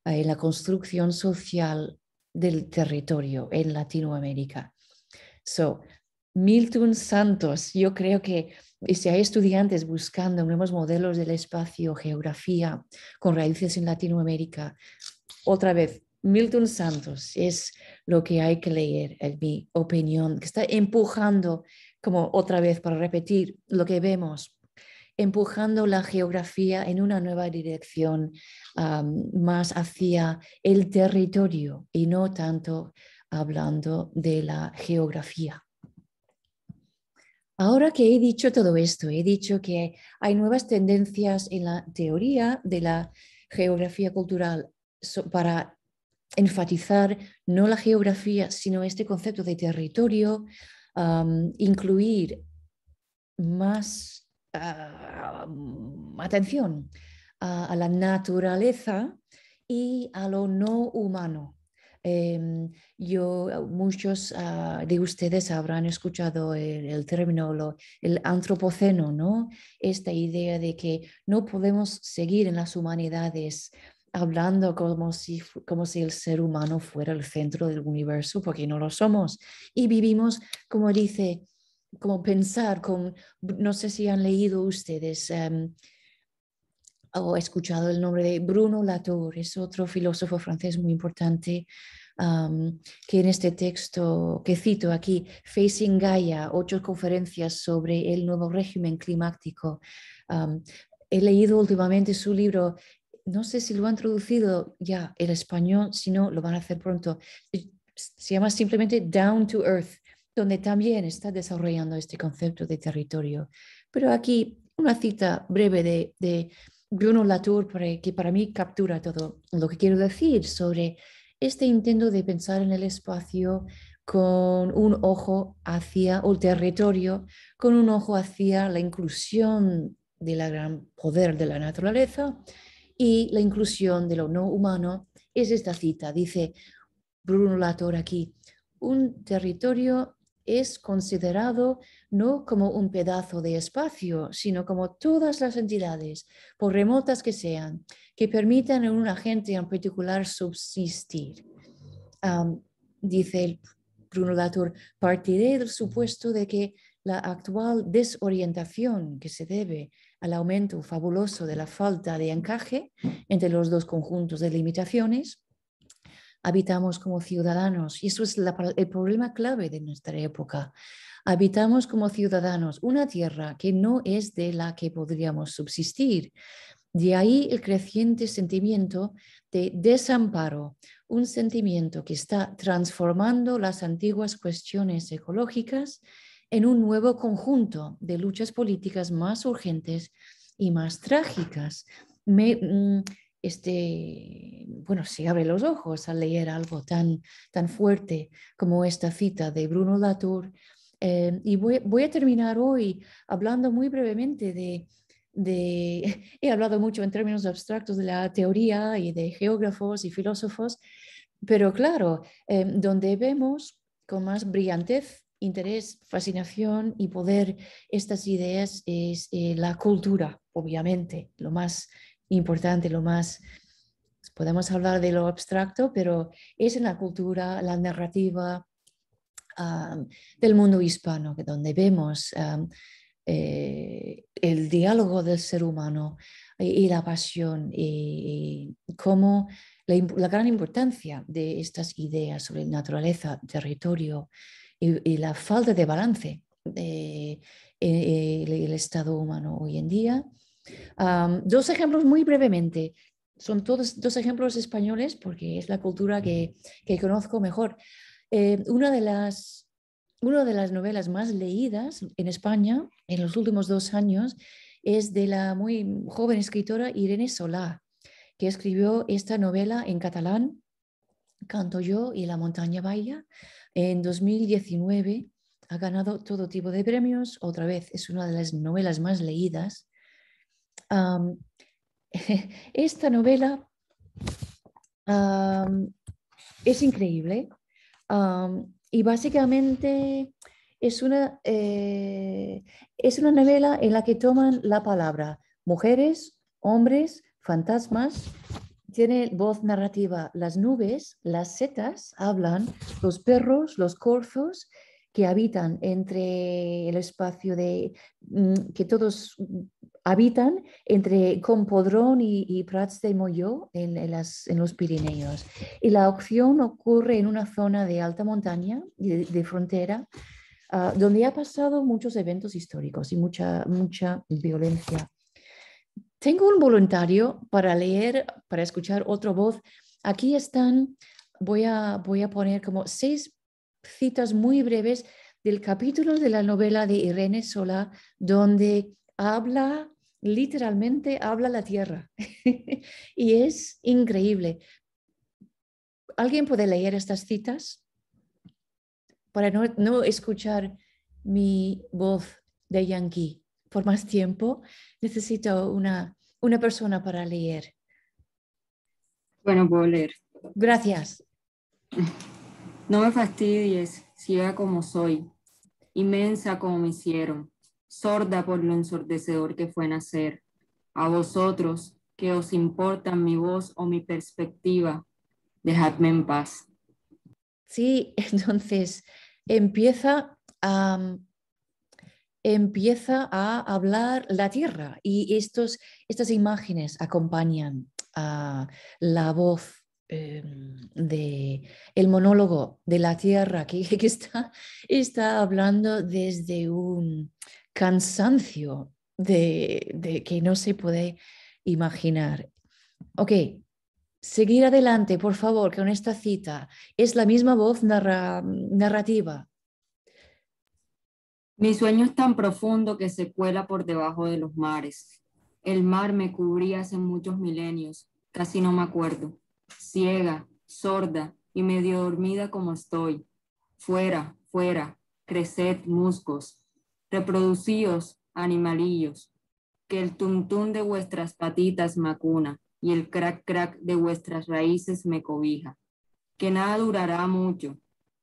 en la construcción social del territorio en Latinoamérica. Milton Santos, yo creo que si hay estudiantes buscando nuevos modelos del espacio, geografía, con raíces en Latinoamérica, otra vez, Milton Santos es lo que hay que leer, en mi opinión, que está empujando, como otra vez para repetir lo que vemos empujando la geografía en una nueva dirección, más hacia el territorio y no tanto hablando de la geografía. Ahora que he dicho todo esto, he dicho que hay nuevas tendencias en la teoría de la geografía cultural para enfatizar no la geografía, sino este concepto de territorio, incluir más atención a la naturaleza y a lo no humano. Muchos de ustedes habrán escuchado el término, el antropoceno, ¿no? Esta idea de que no podemos seguir en las humanidades hablando como si el ser humano fuera el centro del universo, porque no lo somos. Y vivimos, como dice, como pensar, no sé si han leído ustedes o escuchado el nombre de Bruno Latour, es otro filósofo francés muy importante, que en este texto que cito aquí, Facing Gaia, 8 conferencias sobre el nuevo régimen climático. He leído últimamente su libro, no sé si lo han traducido ya en español, si no, lo van a hacer pronto. Se llama simplemente Down to Earth, donde también está desarrollando este concepto de territorio. Pero aquí una cita breve de Bruno Latour, que para mí captura todo lo que quiero decir sobre este intento de pensar en el espacio con un ojo hacia el territorio, con un ojo hacia la inclusión del gran poder de la naturaleza y la inclusión de lo no humano. Es esta cita, dice Bruno Latour aquí: un territorio es considerado no como un pedazo de espacio, sino como todas las entidades, por remotas que sean, que permitan a un agente en particular subsistir. Dice Bruno Latour, partiré del supuesto de que la actual desorientación que se debe al aumento fabuloso de la falta de encaje entre los dos conjuntos de limitaciones habitamos como ciudadanos, y eso es el problema clave de nuestra época. Habitamos como ciudadanos una tierra que no es de la que podríamos subsistir. De ahí el creciente sentimiento de desamparo, un sentimiento que está transformando las antiguas cuestiones ecológicas en un nuevo conjunto de luchas políticas más urgentes y más trágicas. Se abre los ojos al leer algo tan fuerte como esta cita de Bruno Latour. Y voy a terminar hoy hablando muy brevemente he hablado mucho en términos abstractos de la teoría y de geógrafos y filósofos, pero claro, donde vemos con más brillantez, interés, fascinación y poder estas ideas es la cultura, obviamente, lo más importante, podemos hablar de lo abstracto, pero es en la cultura, la narrativa del mundo hispano, donde vemos el diálogo del ser humano y la pasión y cómo la gran importancia de estas ideas sobre naturaleza, territorio y la falta de balance del estado humano hoy en día. 2 ejemplos muy brevemente. Son todos 2 ejemplos españoles porque es la cultura que conozco mejor. Una de las novelas más leídas en España en los últimos 2 años es de la muy joven escritora Irene Solà, que escribió esta novela en catalán, Canto yo y la montaña baila, en 2019. Ha ganado todo tipo de premios. Otra vez, es una de las novelas más leídas. Esta novela es increíble. Y básicamente es una novela en la que toman la palabra mujeres, hombres, fantasmas. Tiene voz narrativa las nubes, las setas hablan, los perros, los corzos que habitan entre el espacio que todos habitan entre Campodrón y Prats de Molló en los Pirineos. Y la acción ocurre en una zona de alta montaña, de frontera, donde ha pasado muchos eventos históricos y mucha violencia. Tengo un voluntario para leer, para escuchar otra voz. Aquí están, voy a poner como 6 citas muy breves del capítulo de la novela de Irene Solá, donde literalmente habla la tierra. Y es increíble. ¿Alguien puede leer estas citas? Para no escuchar mi voz de yankee por más tiempo, necesito una persona para leer. Bueno, puedo leer. Gracias. No me fastidies, ciega como soy, inmensa como me hicieron, sorda por lo ensordecedor que fue nacer. A vosotros, que os importan mi voz o mi perspectiva, dejadme en paz. Sí, entonces empieza a hablar la tierra y estas imágenes acompañan a la voz de el monólogo de la tierra que está hablando desde un cansancio de que no se puede imaginar. Ok, seguir adelante, por favor, con esta cita. Es la misma voz narrativa. Mi sueño es tan profundo que se cuela por debajo de los mares. El mar me cubría hace muchos milenios, casi no me acuerdo. Ciega, sorda y medio dormida como estoy. Fuera, fuera, creced musgos. Reproducíos, animalillos. Que el tuntún de vuestras patitas me acuna y el crac crac de vuestras raíces me cobija. Que nada durará mucho,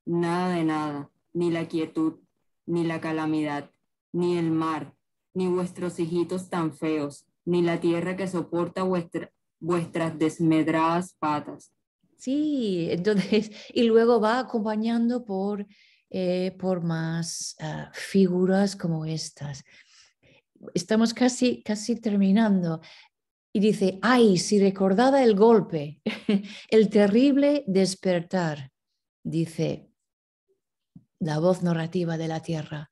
nada de nada, ni la quietud, ni la calamidad, ni el mar, ni vuestros hijitos tan feos, ni la tierra que soporta vuestras desmedradas patas. Sí, entonces, y luego va acompañando por más figuras como estas. Estamos casi terminando. Y dice, ay, si recordara el golpe, el terrible despertar, dice la voz narrativa de la tierra.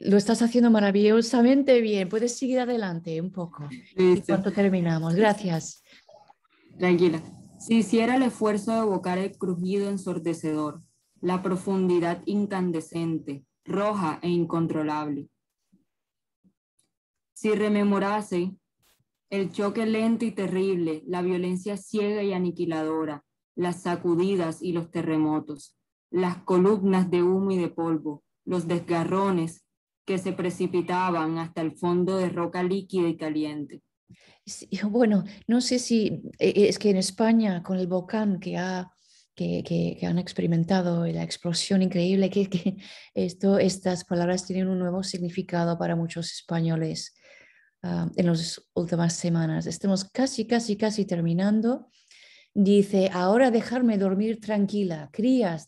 Lo estás haciendo maravillosamente bien. Puedes seguir adelante un poco. ¿Y cuánto terminamos? Gracias. Tranquila. Si hiciera el esfuerzo de evocar el crujido ensordecedor, la profundidad incandescente, roja e incontrolable. Si rememorase el choque lento y terrible, la violencia ciega y aniquiladora, las sacudidas y los terremotos, las columnas de humo y de polvo, los desgarrones que se precipitaban hasta el fondo de roca líquida y caliente. Sí, bueno, no sé si es que en España con el volcán que han experimentado la explosión increíble, que estas palabras tienen un nuevo significado para muchos españoles en las últimas semanas. Estamos casi terminando. Dice, ahora dejarme dormir tranquila, crías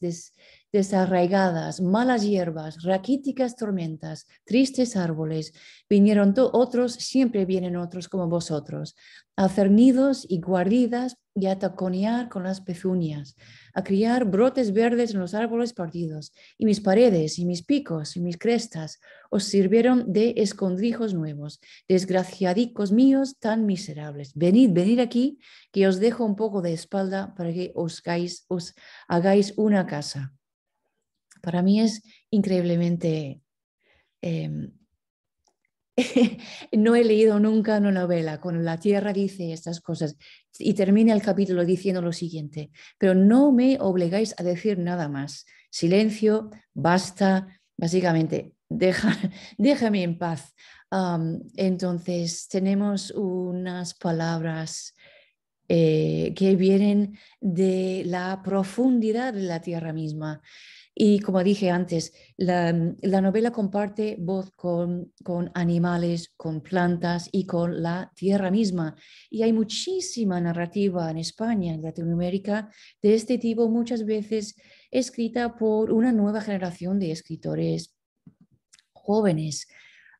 desarraigadas, malas hierbas, raquíticas tormentas, tristes árboles. Vinieron otros, siempre vienen otros como vosotros, a hacer nidos y guaridas y a taconear con las pezuñas, a criar brotes verdes en los árboles partidos. Y mis paredes y mis picos y mis crestas os sirvieron de escondrijos nuevos. Desgraciadicos míos tan miserables. Venid aquí, que os dejo un poco de espalda para que os hagáis una casa. Para mí es increíblemente... no he leído nunca una novela con la tierra dice estas cosas y termina el capítulo diciendo lo siguiente, pero no me obligáis a decir nada más. Silencio, basta, básicamente, déjame en paz. Entonces tenemos unas palabras que vienen de la profundidad de la tierra misma. Y como dije antes, la novela comparte voz con animales, con plantas y con la tierra misma. Y hay muchísima narrativa en España, en Latinoamérica, de este tipo, muchas veces escrita por una nueva generación de escritores jóvenes.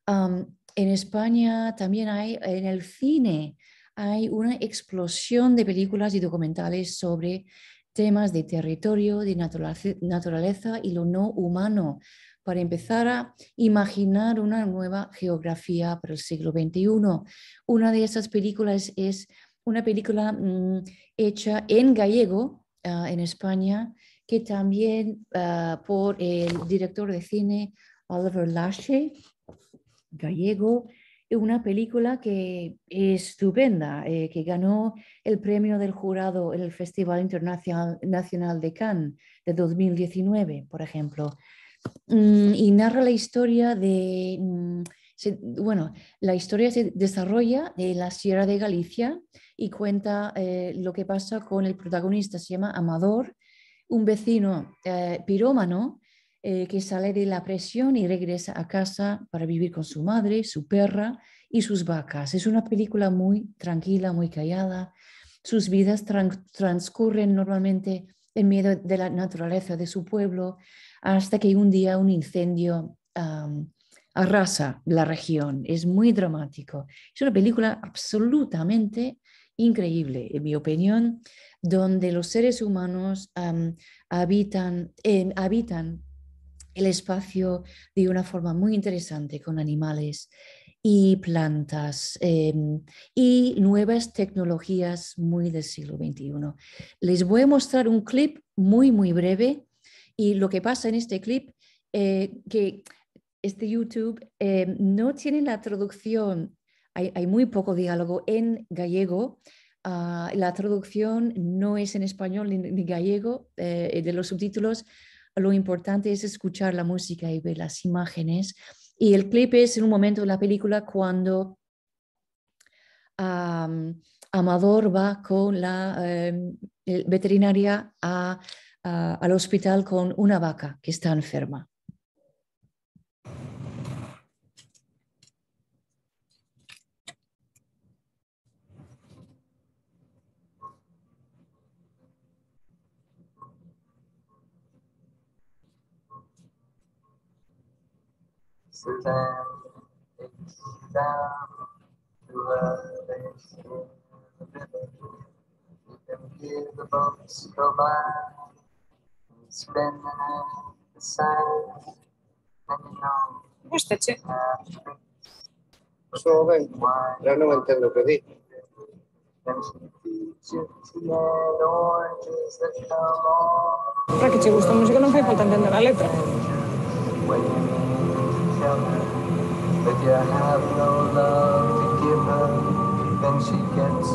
En España también hay, en el cine, hay una explosión de películas y documentales sobre temas de territorio, de naturaleza y lo no humano, para empezar a imaginar una nueva geografía para el siglo XXI. Una de esas películas es una película hecha en gallego, en España, que también por el director de cine Oliver Lache, gallego, una película que es estupenda, que ganó el premio del jurado en el Festival Internacional de Cannes de 2019, por ejemplo. Y narra la historia de, bueno, la historia se desarrolla en la Sierra de Galicia y cuenta lo que pasa con el protagonista, se llama Amador, un vecino pirómano que sale de la presión y regresa a casa para vivir con su madre, su perra y sus vacas. Es una película muy tranquila, muy callada. Sus vidas transcurren normalmente en medio de la naturaleza de su pueblo, hasta que un día un incendio arrasa la región. Es muy dramático. Es una película absolutamente increíble, en mi opinión, donde los seres humanos habitan el espacio de una forma muy interesante con animales y plantas y nuevas tecnologías muy del siglo XXI. Les voy a mostrar un clip muy, muy breve y lo que pasa en este clip, que este YouTube no tiene la traducción, hay muy poco diálogo en gallego. La traducción no es en español ni gallego de los subtítulos. Lo importante es escuchar la música y ver las imágenes. Y el clip es en un momento de la película cuando Amador va con la veterinaria al hospital con una vaca que está enferma. Gustache. Solo ven, ya no entiendo lo que dice. Para que che gusta a música non fai falta entender a letra. If you have no love to give her, then she gets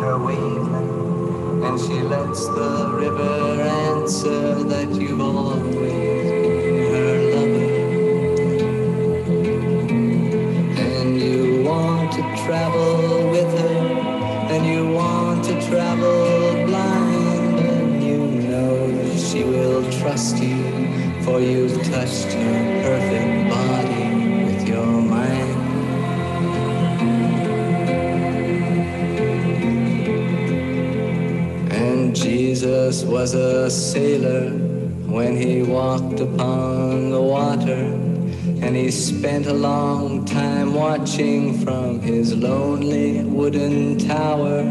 her wavelength, and she lets the river answer that you've always been her lover. And you want to travel with her, and you want to travel blind, and you know that she will trust you, for you've touched her perfect body with your mind. And Jesus was a sailor when he walked upon the water, and he spent a long time watching from his lonely wooden tower.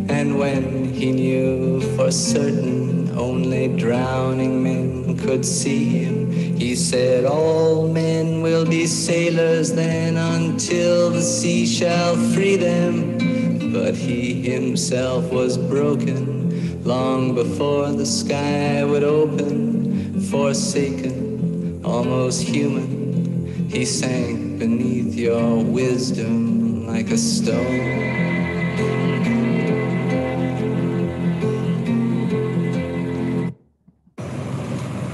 And when he knew for certain only drowning men could see him, he said, all men will be sailors then until the sea shall free them. But he himself was broken long before the sky would open. Forsaken, almost human, he sank beneath your wisdom like a stone.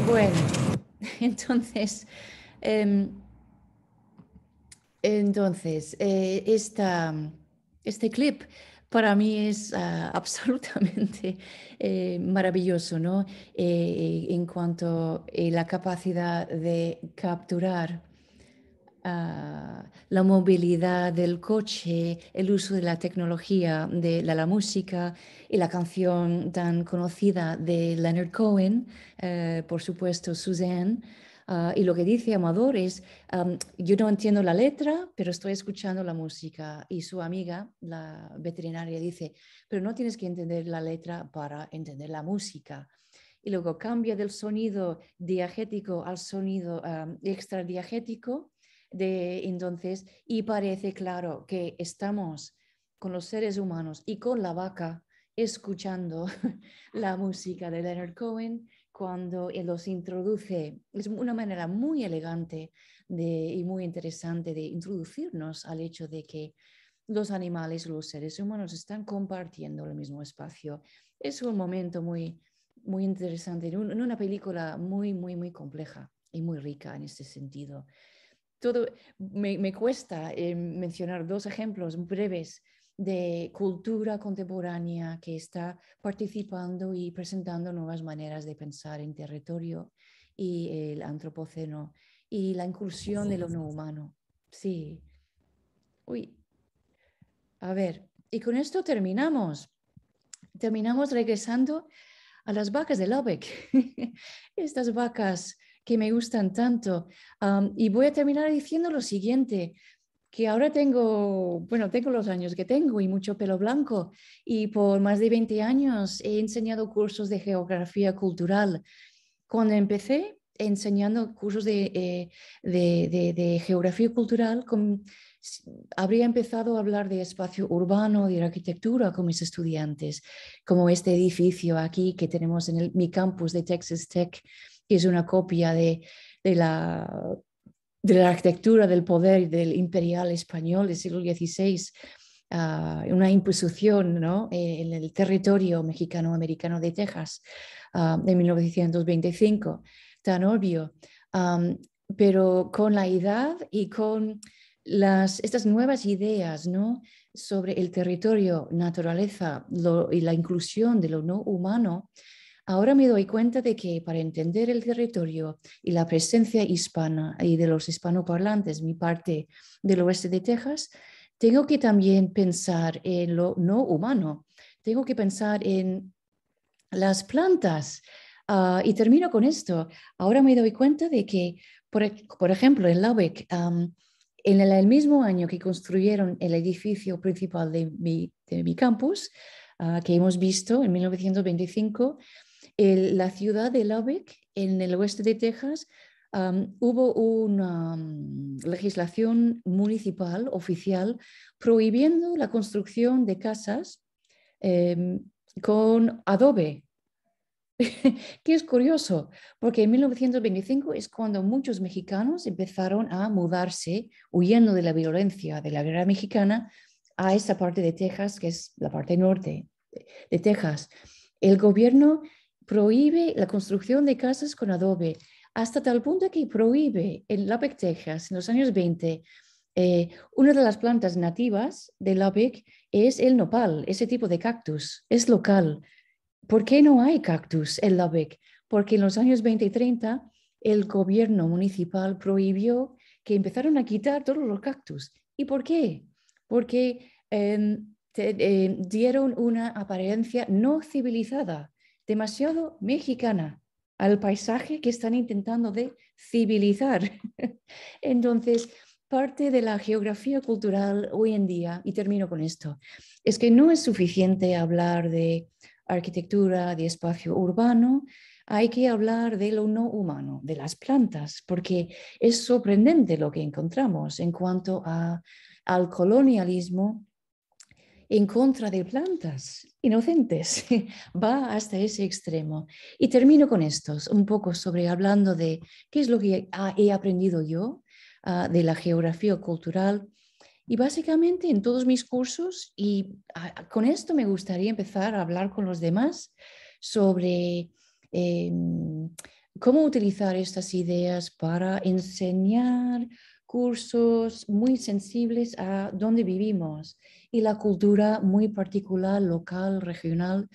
Bueno, entonces este clip para mí es absolutamente maravilloso, ¿no? En cuanto a la capacidad de capturar la movilidad del coche, el uso de la tecnología, de la música y la canción tan conocida de Leonard Cohen, por supuesto Suzanne, Y lo que dice Amador es, yo no entiendo la letra, pero estoy escuchando la música. Y su amiga, la veterinaria, dice, pero no tienes que entender la letra para entender la música. Y luego cambia del sonido diegético al sonido extradiegético. Entonces, y parece claro que estamos con los seres humanos y con la vaca escuchando la música de Leonard Cohen cuando él los introduce. Es una manera muy elegante y muy interesante de introducirnos al hecho de que los animales y los seres humanos están compartiendo el mismo espacio. Es un momento muy, muy interesante, en una película muy, muy, muy compleja y muy rica en este sentido. Me cuesta mencionar 2 ejemplos breves de cultura contemporánea que está participando y presentando nuevas maneras de pensar en territorio y el antropoceno y la incursión de lo no humano. Sí. Uy. A ver, y con esto terminamos. Terminamos regresando a las vacas de Lübeck. Estas vacas que me gustan tanto. Y voy a terminar diciendo lo siguiente, que ahora tengo los años que tengo y mucho pelo blanco y por más de 20 años he enseñado cursos de geografía cultural. Cuando empecé enseñando cursos de geografía cultural, habría empezado a hablar de espacio urbano y de arquitectura con mis estudiantes, como este edificio aquí que tenemos en mi campus de Texas Tech, que es una copia de la arquitectura del poder del imperial español del siglo XVI, una imposición, ¿no? En el territorio mexicano-americano de Texas de 1925, tan obvio, pero con la edad y con estas nuevas ideas, ¿no? Sobre el territorio, naturaleza y la inclusión de lo no humano. Ahora me doy cuenta de que para entender el territorio y la presencia hispana y de los hispanoparlantes, mi parte del oeste de Texas, tengo que también pensar en lo no humano. Tengo que pensar en las plantas. Y termino con esto. Ahora me doy cuenta de que, por ejemplo, en Lübeck, en el mismo año que construyeron el edificio principal de mi campus, que hemos visto en 1925, la ciudad de Lübeck, en el oeste de Texas, hubo una legislación municipal oficial prohibiendo la construcción de casas con adobe. Que es curioso, porque en 1925 es cuando muchos mexicanos empezaron a mudarse, huyendo de la violencia de la guerra mexicana, a esta parte de Texas, que es la parte norte de Texas. El gobierno prohíbe la construcción de casas con adobe, hasta tal punto que prohíbe en Lubbock, Texas, en los años 20, una de las plantas nativas de Lubbock es el nopal, ese tipo de cactus, es local. ¿Por qué no hay cactus en Lübeck? Porque en los años 20 y 30 el gobierno municipal prohibió que empezaron a quitar todos los cactus. ¿Y por qué? Porque dieron una apariencia no civilizada, demasiado mexicana, al paisaje que están intentando de civilizar. Entonces, parte de la geografía cultural hoy en día, y termino con esto, es que no es suficiente hablar de arquitectura, de espacio urbano, hay que hablar de lo no humano, de las plantas, porque es sorprendente lo que encontramos en cuanto al colonialismo en contra de plantas inocentes. Va hasta ese extremo. Y termino con estos, un poco sobre hablando de qué es lo que he aprendido yo de la geografía cultural. Y básicamente en todos mis cursos, y con esto me gustaría empezar a hablar con los demás sobre cómo utilizar estas ideas para enseñar cursos muy sensibles a dónde vivimos y la cultura muy particular, local, regional,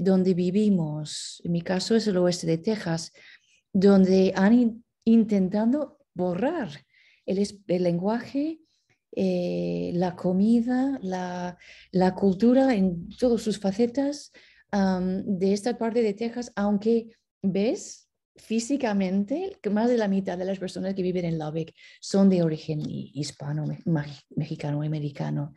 donde vivimos. En mi caso es el oeste de Texas, donde han intentado borrar el lenguaje, la comida, la cultura en todas sus facetas de esta parte de Texas, aunque ves físicamente, que más de la mitad de las personas que viven en Lubbock son de origen hispano, mexicano, americano.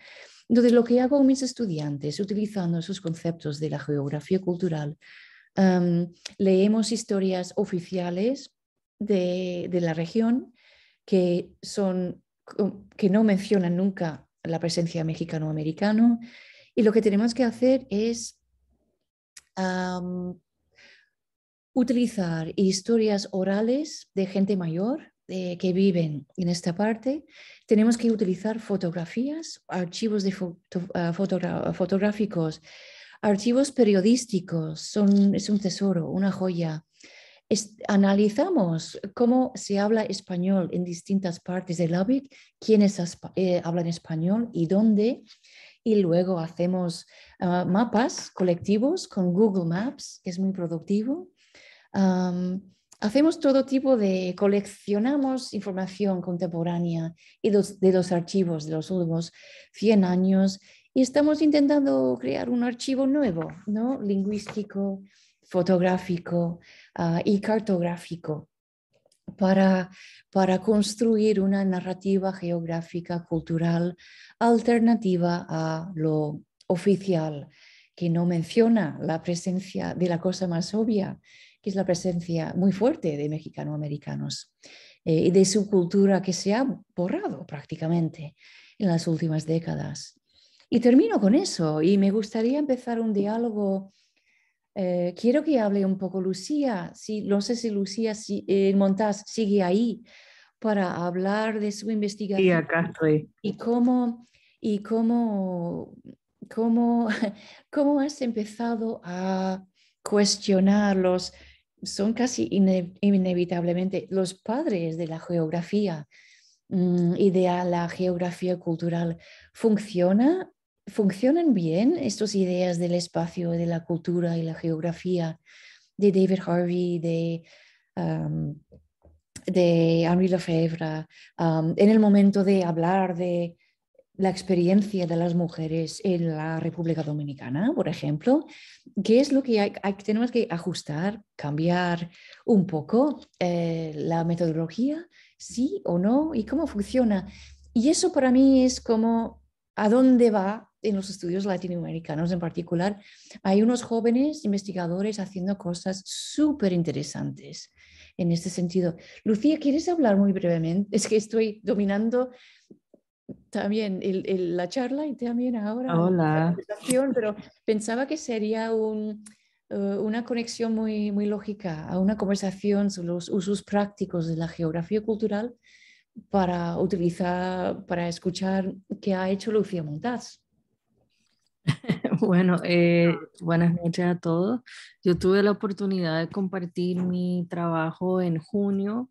Entonces, lo que hago con mis estudiantes, utilizando esos conceptos de la geografía cultural, leemos historias oficiales de la región que no mencionan nunca la presencia mexicano-americano, y lo que tenemos que hacer es utilizar historias orales de gente mayor que viven en esta parte. Tenemos que utilizar fotografías, archivos fotográficos, archivos periodísticos. Es un tesoro, una joya. Analizamos cómo se habla español en distintas partes de Lubbock, quiénes hablan español y dónde. Y luego hacemos mapas colectivos con Google Maps, que es muy productivo. Hacemos todo tipo coleccionamos información contemporánea y de los archivos de los últimos 100 años, y estamos intentando crear un archivo nuevo, ¿no? Lingüístico, fotográfico y cartográfico para construir una narrativa geográfica cultural alternativa a lo oficial, que no menciona la presencia de la cosa más obvia, que es la presencia muy fuerte de mexicano-americanos y de su cultura que se ha borrado prácticamente en las últimas décadas. Y termino con eso, y me gustaría empezar un diálogo. Quiero que hable un poco Lucía. No sé si Lucía Montaz sigue ahí para hablar de su investigación. Sí, acá estoy. Y cómo has empezado a cuestionar son casi inevitablemente los padres de la geografía y de la geografía cultural. ¿Funcionan bien estas ideas del espacio, de la cultura y la geografía de David Harvey, de Henri Lefebvre, en el momento de hablar de la experiencia de las mujeres en la República Dominicana, por ejemplo? ¿Qué es lo que tenemos que ajustar, cambiar un poco la metodología? ¿Sí o no? ¿Y cómo funciona? Y eso para mí es como a dónde va en los estudios latinoamericanos en particular. Hay unos jóvenes investigadores haciendo cosas súper interesantes en este sentido. Lucía, ¿quieres hablar muy brevemente? Es que estoy dominando también la charla y también ahora la conversación, pero pensaba que sería una conexión muy, muy lógica a una conversación sobre los usos prácticos de la geografía cultural para escuchar qué ha hecho Lucía Montaz. Bueno, buenas noches a todos. Yo tuve la oportunidad de compartir mi trabajo en junio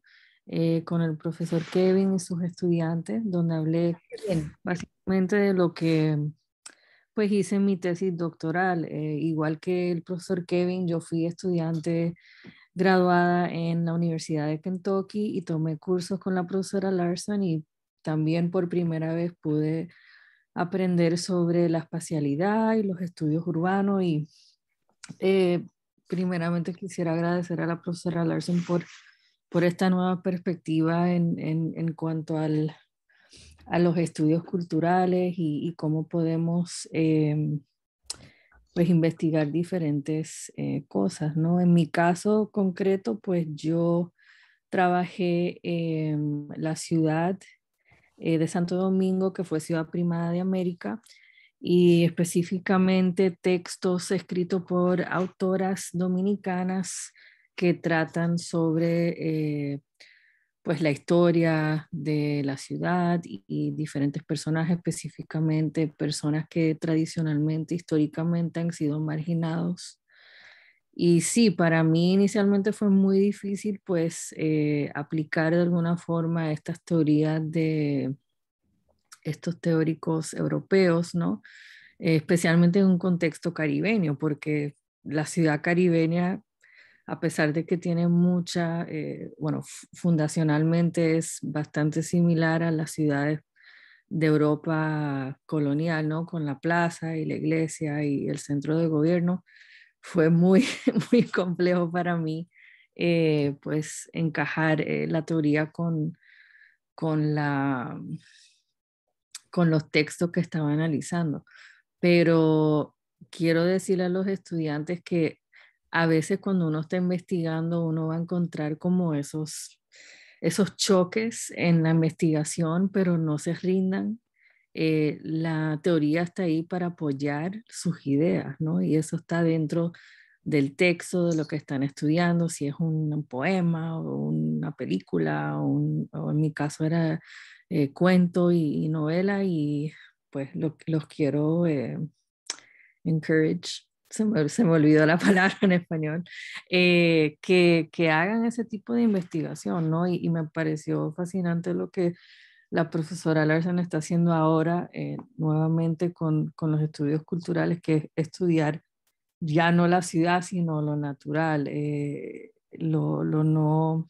con el profesor Kevin y sus estudiantes, donde hablé básicamente de lo que pues hice en mi tesis doctoral. Igual que el profesor Kevin, yo fui estudiante graduada en la Universidad de Kentucky y tomé cursos con la profesora Larson, y también por primera vez pude aprender sobre la espacialidad y los estudios urbanos. Y primeramente quisiera agradecer a la profesora Larson por esta nueva perspectiva en cuanto a los estudios culturales y cómo podemos pues investigar diferentes cosas, ¿no? En mi caso concreto, pues yo trabajé en la ciudad de Santo Domingo, que fue ciudad primada de América, y específicamente textos escritos por autoras dominicanas que tratan sobre pues la historia de la ciudad y diferentes personajes, específicamente personas que tradicionalmente, históricamente han sido marginados. Y sí, para mí inicialmente fue muy difícil pues aplicar de alguna forma estas teorías de estos teóricos europeos, ¿no? Especialmente en un contexto caribeño, porque la ciudad caribeña, a pesar de que tiene mucha, bueno, fundacionalmente es bastante similar a las ciudades de Europa colonial, ¿no? Con la plaza y la iglesia y el centro de gobierno, fue muy, muy complejo para mí pues encajar la teoría con los textos que estaba analizando. Pero quiero decirle a los estudiantes que a veces cuando uno está investigando, uno va a encontrar como esos choques en la investigación, pero no se rindan. La teoría está ahí para apoyar sus ideas, ¿no? Y eso está dentro del texto de lo que están estudiando, si es un poema o una película, o en mi caso era cuento y novela, y pues los quiero encourage, se me olvidó la palabra en español, que hagan ese tipo de investigación, ¿no? Y me pareció fascinante lo que la profesora Larson está haciendo ahora nuevamente con los estudios culturales, que es estudiar ya no la ciudad, sino lo natural, lo no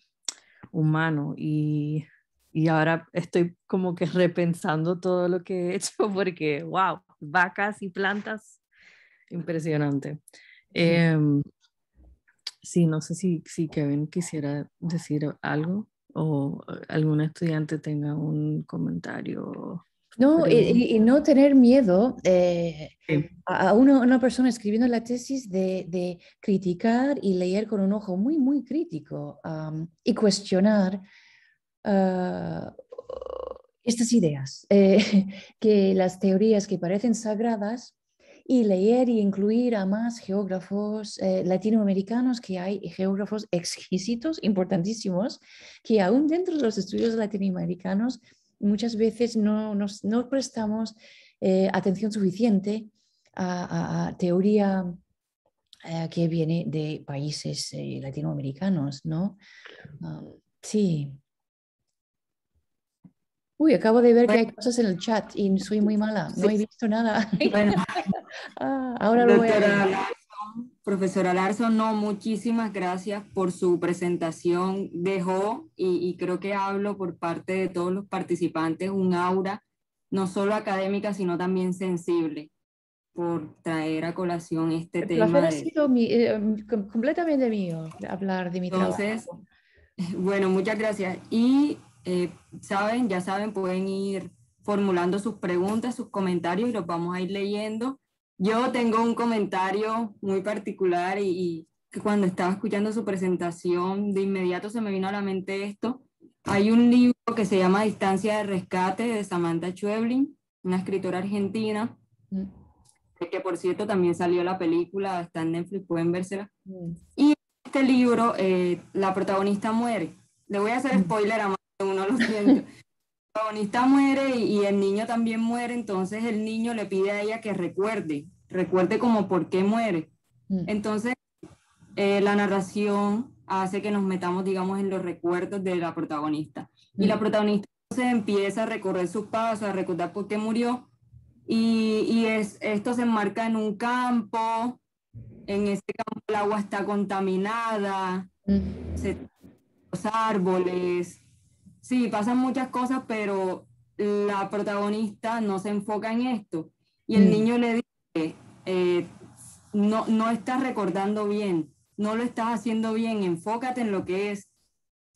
humano. Y ahora estoy como que repensando todo lo que he hecho porque, wow, vacas y plantas, impresionante. Sí, no sé si Kevin quisiera decir algo o algún estudiante tenga un comentario. No, y no tener miedo Sí. a una persona escribiendo la tesis de criticar y leer con un ojo muy, muy crítico y cuestionar estas ideas, que las teorías que parecen sagradas, y leer y incluir a más geógrafos latinoamericanos, que hay geógrafos exquisitos, importantísimos, que aún dentro de los estudios latinoamericanos muchas veces no prestamos atención suficiente a teoría que viene de países latinoamericanos, ¿no? Sí. Uy, acabo de ver que hay cosas en el chat y soy muy mala, no he visto nada. Bueno, Ahora lo voy a doctora ver. Larson, profesora Larson, no, muchísimas gracias por su presentación. Dejó, y creo que hablo por parte de todos los participantes, un aura no solo académica, sino también sensible, por traer a colación este El tema. placer ha sido completamente mío de hablar de mi Entonces, trabajo. bueno, muchas gracias. Y ya saben, pueden ir formulando sus preguntas, sus comentarios y los vamos a ir leyendo. Yo tengo un comentario muy particular y que cuando estaba escuchando su presentación, de inmediato se me vino a la mente esto. Hay un libro que se llama Distancia de Rescate, de Samantha Schweblin, una escritora argentina, que por cierto también salió la película, está en Netflix, pueden vérsela. Y en este libro la protagonista muere. Le voy a hacer spoiler a más de uno, lo siento. La protagonista muere y el niño también muere, entonces el niño le pide a ella que recuerde como por qué muere. Entonces la narración hace que nos metamos, digamos, en los recuerdos de la protagonista. Y la protagonista entonces empieza a recorrer sus pasos, a recordar por qué murió. Y esto se enmarca en un campo. En ese campo el agua está contaminada, los árboles, sí, pasan muchas cosas, pero la protagonista no se enfoca en esto. Y el niño le dice, no estás recordando bien, no lo estás haciendo bien, enfócate en lo que es.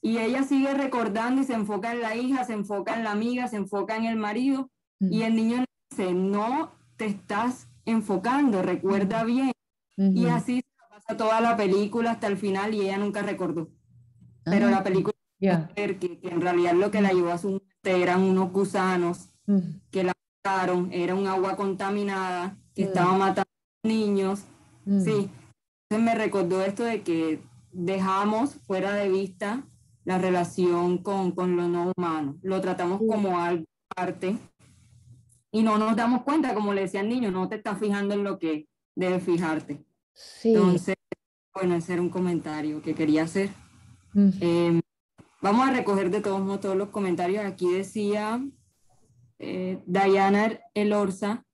Y ella sigue recordando y se enfoca en la hija, se enfoca en la amiga, se enfoca en el marido. Y el niño le dice, no te estás enfocando, recuerda bien. Y así se pasa toda la película hasta el final y ella nunca recordó. Pero la película que en realidad lo que la llevó a su muerte eran unos gusanos que la mataron, era un agua contaminada que estaba matando niños. Sí, entonces me recordó esto de que dejamos fuera de vista la relación con lo no humano. Lo tratamos como algo aparte y no nos damos cuenta, como le decía al niño, no te estás fijando en lo que debes fijarte. Sí. Entonces, bueno, ese era un comentario que quería hacer. Vamos a recoger de todos modos todos los comentarios. Aquí decía Diana Elorza,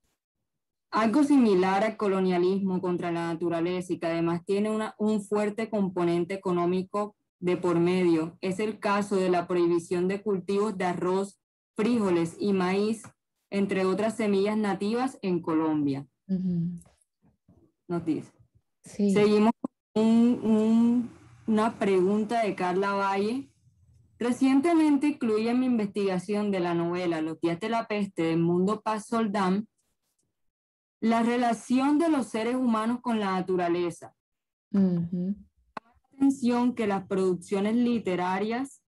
algo similar al colonialismo contra la naturaleza y que además tiene un fuerte componente económico de por medio. Es el caso de la prohibición de cultivos de arroz, frijoles y maíz, entre otras semillas nativas en Colombia. Nos dice. Sí. Seguimos un una pregunta de Carla Valle. Recientemente incluí en mi investigación de la novela Los días de la peste del mundo Paz-Soldán la relación de los seres humanos con la naturaleza. Atención que las producciones literarias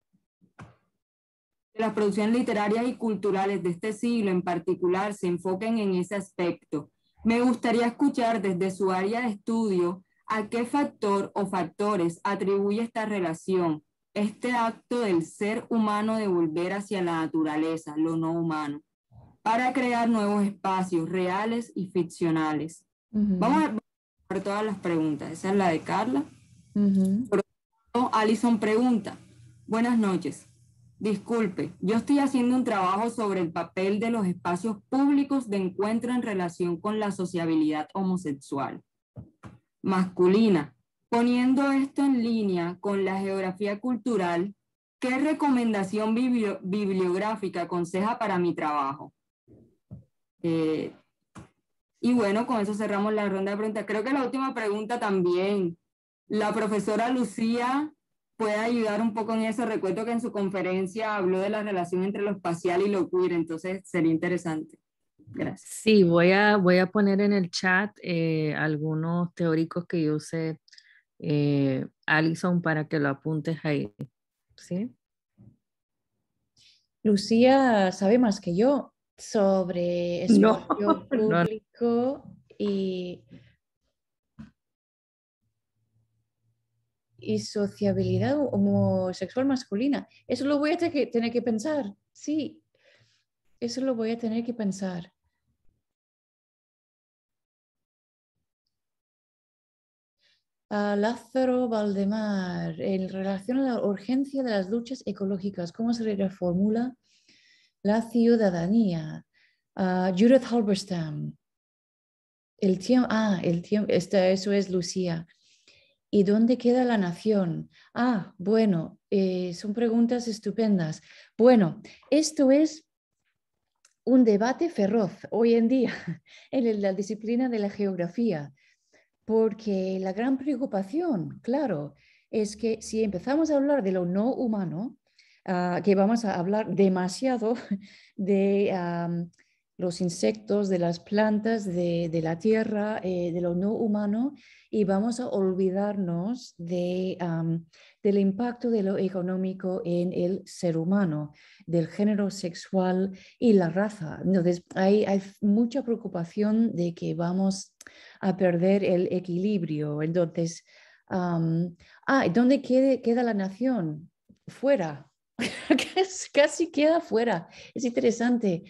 y culturales de este siglo en particular se enfoquen en ese aspecto. Me gustaría escuchar desde su área de estudio a qué factor o factores atribuye esta relación, este acto del ser humano de volver hacia la naturaleza, lo no humano, para crear nuevos espacios reales y ficcionales. Vamos a ver todas las preguntas. Esa es la de Carla. Por otro, Alison pregunta: buenas noches. Disculpe, yo estoy haciendo un trabajo sobre el papel de los espacios públicos de encuentro en relación con la sociabilidad homosexual masculina. Poniendo esto en línea con la geografía cultural, ¿qué recomendación bibliográfica aconseja para mi trabajo? Y bueno, con eso cerramos la ronda de preguntas. Creo que la última pregunta también, la profesora Lucía puede ayudar un poco en eso. Recuerdo que en su conferencia habló de la relación entre lo espacial y lo queer, entonces sería interesante. Gracias. Sí, voy a poner en el chat algunos teóricos que yo usé, Alison, para que lo apuntes ahí. ¿Sí? Lucía sabe más que yo sobre espacio público y sociabilidad homosexual masculina. Eso lo voy a tener que pensar. Sí, eso lo voy a tener que pensar. Lázaro Valdemar, en relación a la urgencia de las luchas ecológicas, ¿cómo se reformula la ciudadanía? Judith Halberstam. El tiempo, eso es Lucía. ¿Y dónde queda la nación? Bueno, son preguntas estupendas. Bueno, esto es un debate feroz hoy en día en la disciplina de la geografía, porque la gran preocupación, claro, es que si empezamos a hablar de lo no humano, que vamos a hablar demasiado de los insectos, de las plantas, de la tierra, de lo no humano, y vamos a olvidarnos del impacto de lo económico en el ser humano, del género sexual y la raza. Entonces, hay mucha preocupación de que vamos a perder el equilibrio. Entonces, ¿dónde queda la nación? Fuera. Casi queda fuera. Es interesante.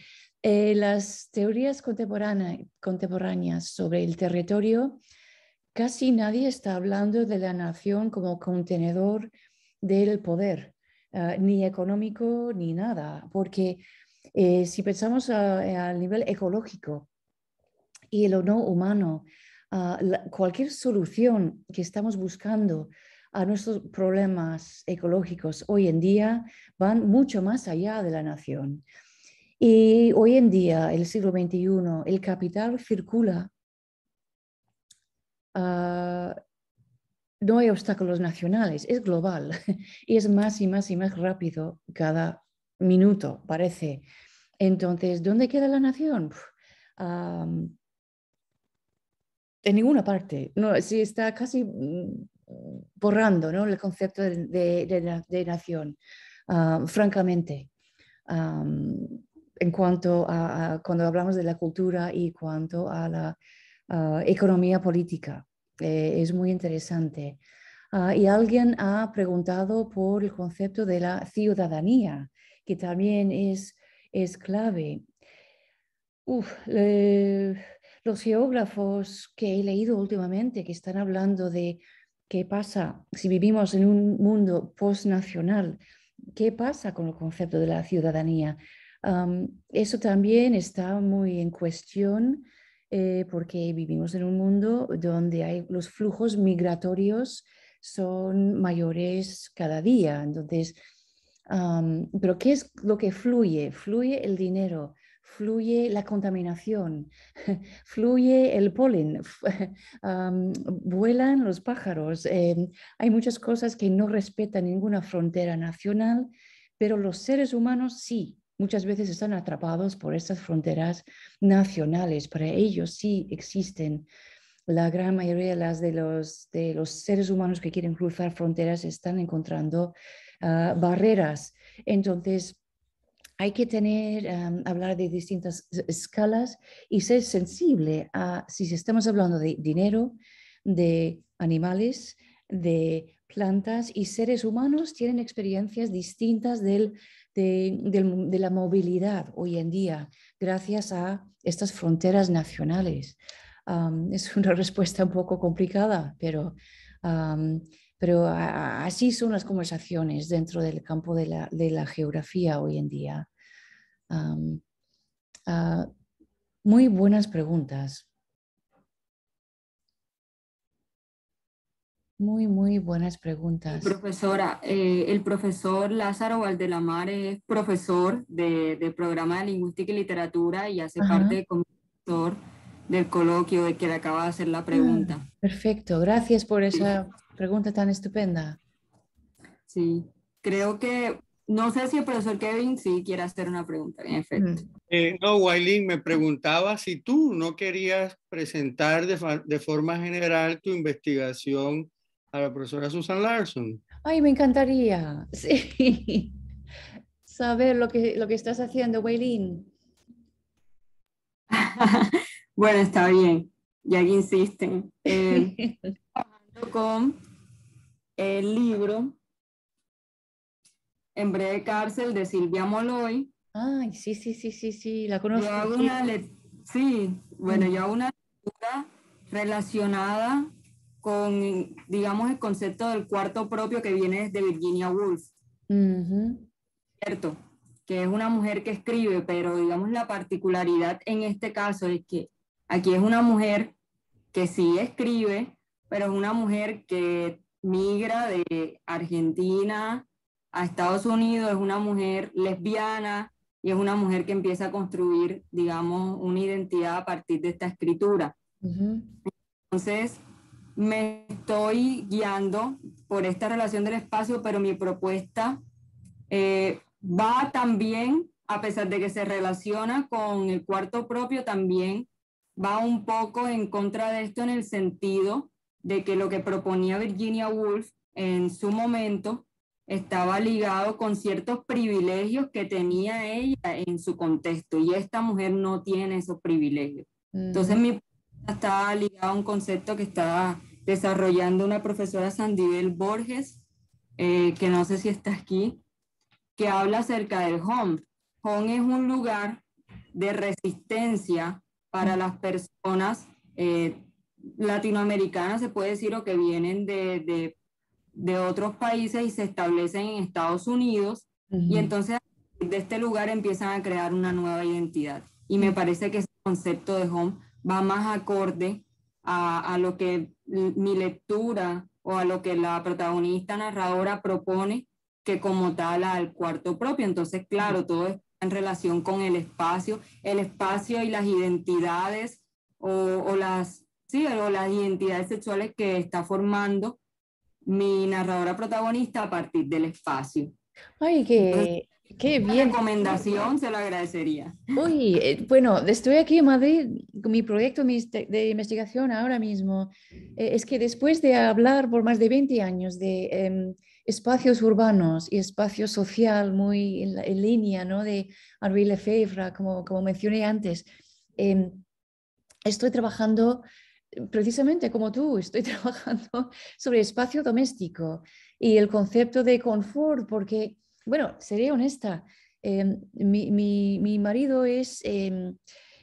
Las teorías contemporáneas sobre el territorio, casi nadie está hablando de la nación como contenedor del poder, ni económico ni nada, porque si pensamos al nivel ecológico y lo no humano, cualquier solución que estamos buscando a nuestros problemas ecológicos hoy en día van mucho más allá de la nación. Y hoy en día, el siglo XXI, el capital circula. No hay obstáculos nacionales, es global y es más y más y más rápido cada minuto, parece. Entonces, ¿dónde queda la nación? En ninguna parte. No, sí, está casi borrando, ¿no?, el concepto de nación, francamente. En cuanto a cuando hablamos de la cultura y cuanto a la economía política. Es muy interesante. Y alguien ha preguntado por el concepto de la ciudadanía, que también es clave. Los geógrafos que he leído últimamente que están hablando de qué pasa si vivimos en un mundo postnacional, qué pasa con el concepto de la ciudadanía. Eso también está muy en cuestión porque vivimos en un mundo donde los flujos migratorios son mayores cada día. Entonces, pero ¿qué es lo que fluye? Fluye el dinero, fluye la contaminación, fluye el polen, vuelan los pájaros. Hay muchas cosas que no respetan ninguna frontera nacional, pero los seres humanos sí. Muchas veces están atrapados por estas fronteras nacionales. Para ellos sí existen. La gran mayoría de los seres humanos que quieren cruzar fronteras están encontrando barreras. Entonces, hay que hablar de distintas escalas y ser sensible a si estamos hablando de dinero, de animales, de plantas, y seres humanos tienen experiencias distintas de la movilidad hoy en día gracias a estas fronteras nacionales. Es una respuesta un poco complicada, pero así son las conversaciones dentro del campo de la geografía hoy en día. Muy buenas preguntas. Muy, muy buenas preguntas. Profesora, el profesor Lázaro Valdelamar es profesor del programa de Lingüística y Literatura y hace parte del comité del coloquio de que le acaba de hacer la pregunta. Perfecto, gracias por esa pregunta tan estupenda. Sí, creo que, no sé si el profesor Kevin sí quiere hacer una pregunta, en efecto. No, Wailin, me preguntaba si tú no querías presentar de forma general tu investigación a la profesora Susan Larson. Ay, me encantaría, sí, saber lo que estás haciendo, Wailin. Bueno, está bien, ya que insisten. Trabajando con el libro En breve cárcel de Silvia Molloy. Ay, sí, la conozco. Yo hago yo hago una lectura relacionada con, digamos, el concepto del cuarto propio que viene desde Virginia Woolf. Cierto, que es una mujer que escribe, pero digamos la particularidad en este caso es que aquí es una mujer que sí escribe, pero es una mujer que migra de Argentina a Estados Unidos, es una mujer lesbiana y es una mujer que empieza a construir, digamos, una identidad a partir de esta escritura. Entonces, me estoy guiando por esta relación del espacio, pero mi propuesta va también, a pesar de que se relaciona con el cuarto propio, también va un poco en contra de esto en el sentido de que lo que proponía Virginia Woolf en su momento estaba ligado con ciertos privilegios que tenía ella en su contexto y esta mujer no tiene esos privilegios. Entonces mi propuesta está ligada a un concepto que está desarrollando una profesora Sandibel Borges, que no sé si está aquí, que habla acerca del home. Home es un lugar de resistencia para las personas latinoamericanas, se puede decir, o que vienen de otros países y se establecen en Estados Unidos, y entonces de este lugar empiezan a crear una nueva identidad. Y me parece que ese concepto de home va más acorde a lo que mi lectura o a lo que la protagonista narradora propone que como tal al cuarto propio. Entonces, claro, todo está en relación con el espacio y las identidades o las identidades sexuales que está formando mi narradora protagonista a partir del espacio. Ay, qué bien. Recomendación, se lo agradecería. Uy, bueno, estoy aquí en Madrid con mi proyecto de investigación ahora mismo. Es que después de hablar por más de 20 años de espacios urbanos y espacio social muy en línea, ¿no? De Henri Lefebvre, como mencioné antes, estoy trabajando precisamente como tú, estoy trabajando sobre espacio doméstico y el concepto de confort, porque, bueno, seré honesta, mi marido es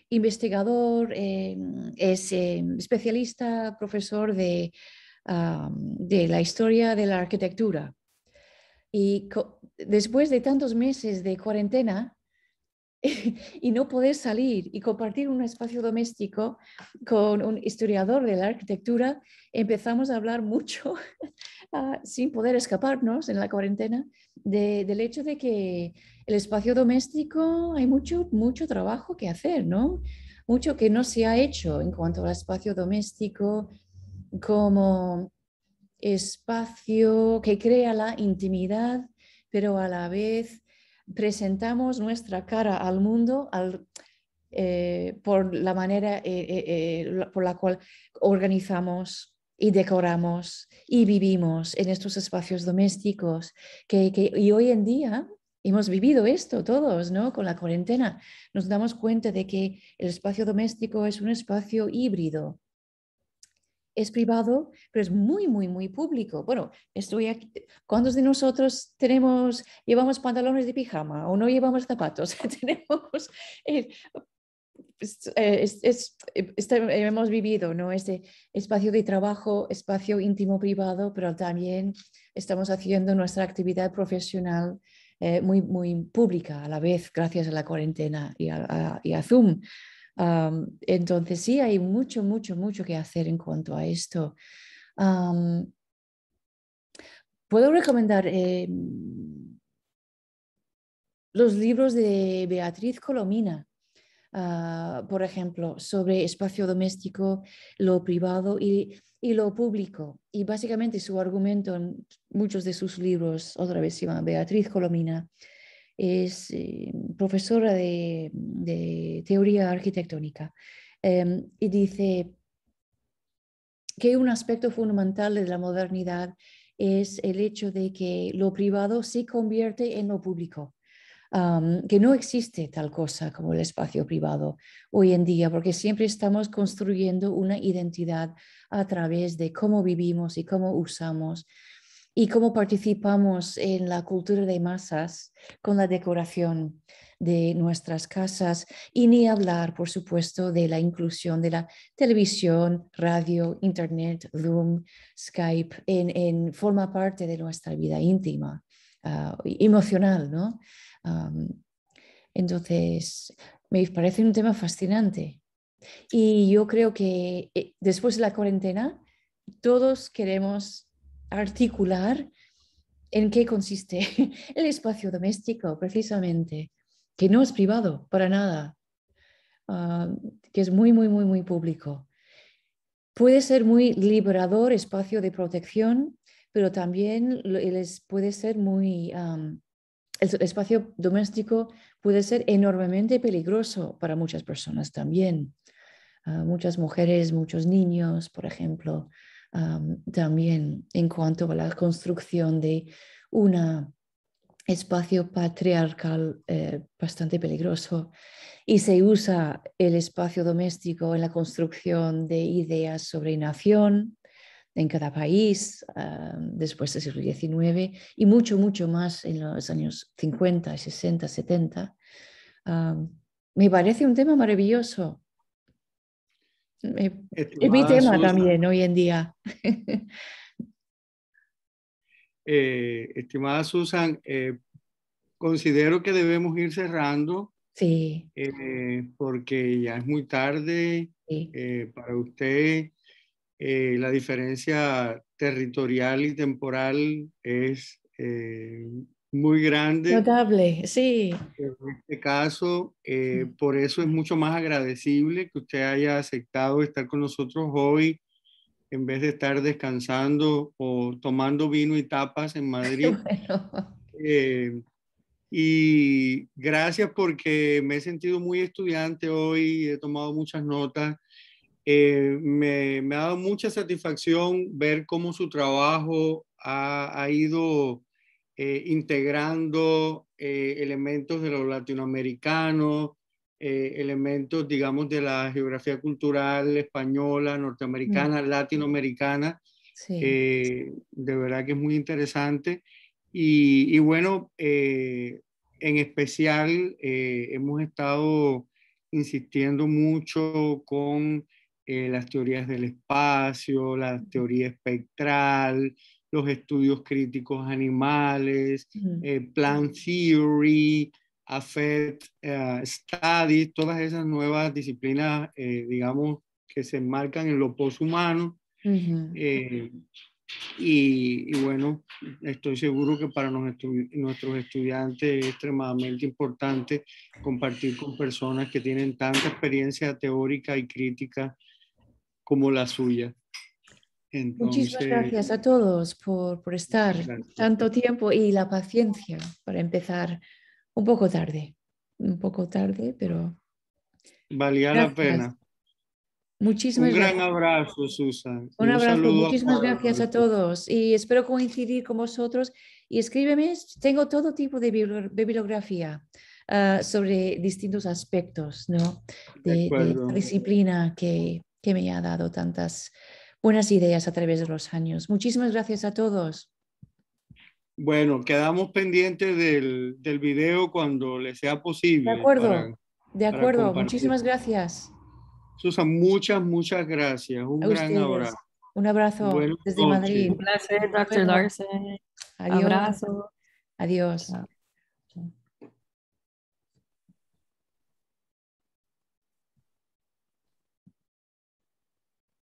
investigador, es especialista, profesor de la historia de la arquitectura. Y después de tantos meses de cuarentena, y no poder salir y compartir un espacio doméstico con un historiador de la arquitectura, empezamos a hablar mucho sin poder escaparnos en la cuarentena del hecho de que el espacio doméstico hay mucho trabajo que hacer, ¿no? Mucho que no se ha hecho en cuanto al espacio doméstico como espacio que crea la intimidad, pero a la vez presentamos nuestra cara al mundo por la manera por la cual organizamos y decoramos y vivimos en estos espacios domésticos. Y hoy en día hemos vivido esto todos, ¿no? Con la cuarentena nos damos cuenta de que el espacio doméstico es un espacio híbrido. Es privado, pero es muy público. Bueno, estoy aquí. ¿Cuántos de nosotros llevamos pantalones de pijama o no llevamos zapatos? Tenemos, hemos vivido, ¿no? Este espacio de trabajo, espacio íntimo privado, pero también estamos haciendo nuestra actividad profesional muy pública a la vez, gracias a la cuarentena y a Zoom. Entonces sí, hay mucho que hacer en cuanto a esto. Puedo recomendar los libros de Beatriz Colomina, por ejemplo, sobre espacio doméstico, lo privado y lo público. Y básicamente su argumento en muchos de sus libros, otra vez se llama Beatriz Colomina, es profesora de teoría arquitectónica y dice que un aspecto fundamental de la modernidad es el hecho de que lo privado se convierte en lo público. Que no existe tal cosa como el espacio privado hoy en día, porque siempre estamos construyendo una identidad a través de cómo vivimos y cómo usamos y cómo participamos en la cultura de masas con la decoración de nuestras casas y ni hablar, por supuesto, de la inclusión de la televisión, radio, internet, Zoom, Skype, forma parte de nuestra vida íntima, emocional, ¿no? Entonces, me parece un tema fascinante. Y yo creo que después de la cuarentena, todos queremos articular en qué consiste el espacio doméstico, precisamente, que no es privado para nada, que es muy público. Puede ser muy liberador, espacio de protección, pero también puede ser el espacio doméstico puede ser enormemente peligroso para muchas personas también. Muchas mujeres, muchos niños, por ejemplo, también en cuanto a la construcción de un espacio patriarcal bastante peligroso. Y se usa el espacio doméstico en la construcción de ideas sobre nación en cada país después del siglo XIX y mucho más en los años 50, 60, 70. Me parece un tema maravilloso. Es mi tema Susan, también hoy en día. estimada Susan, considero que debemos ir cerrando. Sí. Porque ya es muy tarde. Sí. Para usted la diferencia territorial y temporal es muy grande. Notable, sí. En este caso, por eso es mucho más agradecible que usted haya aceptado estar con nosotros hoy en vez de estar descansando o tomando vino y tapas en Madrid. Bueno. Y gracias porque me he sentido muy estudiante hoy, he tomado muchas notas. Me ha dado mucha satisfacción ver cómo su trabajo ha ido integrando elementos de lo latinoamericano, elementos, digamos, de la geografía cultural española, norteamericana, latinoamericana. Sí. De verdad que es muy interesante. Y bueno, en especial hemos estado insistiendo mucho con las teorías del espacio, la teoría espectral, los estudios críticos animales, plan theory, Affect Studies, todas esas nuevas disciplinas, digamos, que se enmarcan en lo poshumano. Y bueno, estoy seguro que para nuestros estudiantes es extremadamente importante compartir con personas que tienen tanta experiencia teórica y crítica como la suya. Entonces, muchísimas gracias a todos por estar tanto tiempo y la paciencia para empezar un poco tarde, pero valía gracias. la pena. Muchísimas Un gran gracias. abrazo, Susan. Un abrazo, saludo muchísimas gracias a todos y espero coincidir con vosotros y escríbeme, tengo todo tipo de bibliografía sobre distintos aspectos, ¿no? de esta disciplina que me ha dado tantas buenas ideas a través de los años. Muchísimas gracias a todos. Bueno, quedamos pendientes del video cuando le sea posible. De acuerdo, muchísimas gracias. Susan, muchas gracias. Un gran abrazo. Un abrazo Buenas desde noches. Madrid. Un placer, Dr. Larson. Adiós. Abrazo. Adiós. Chao.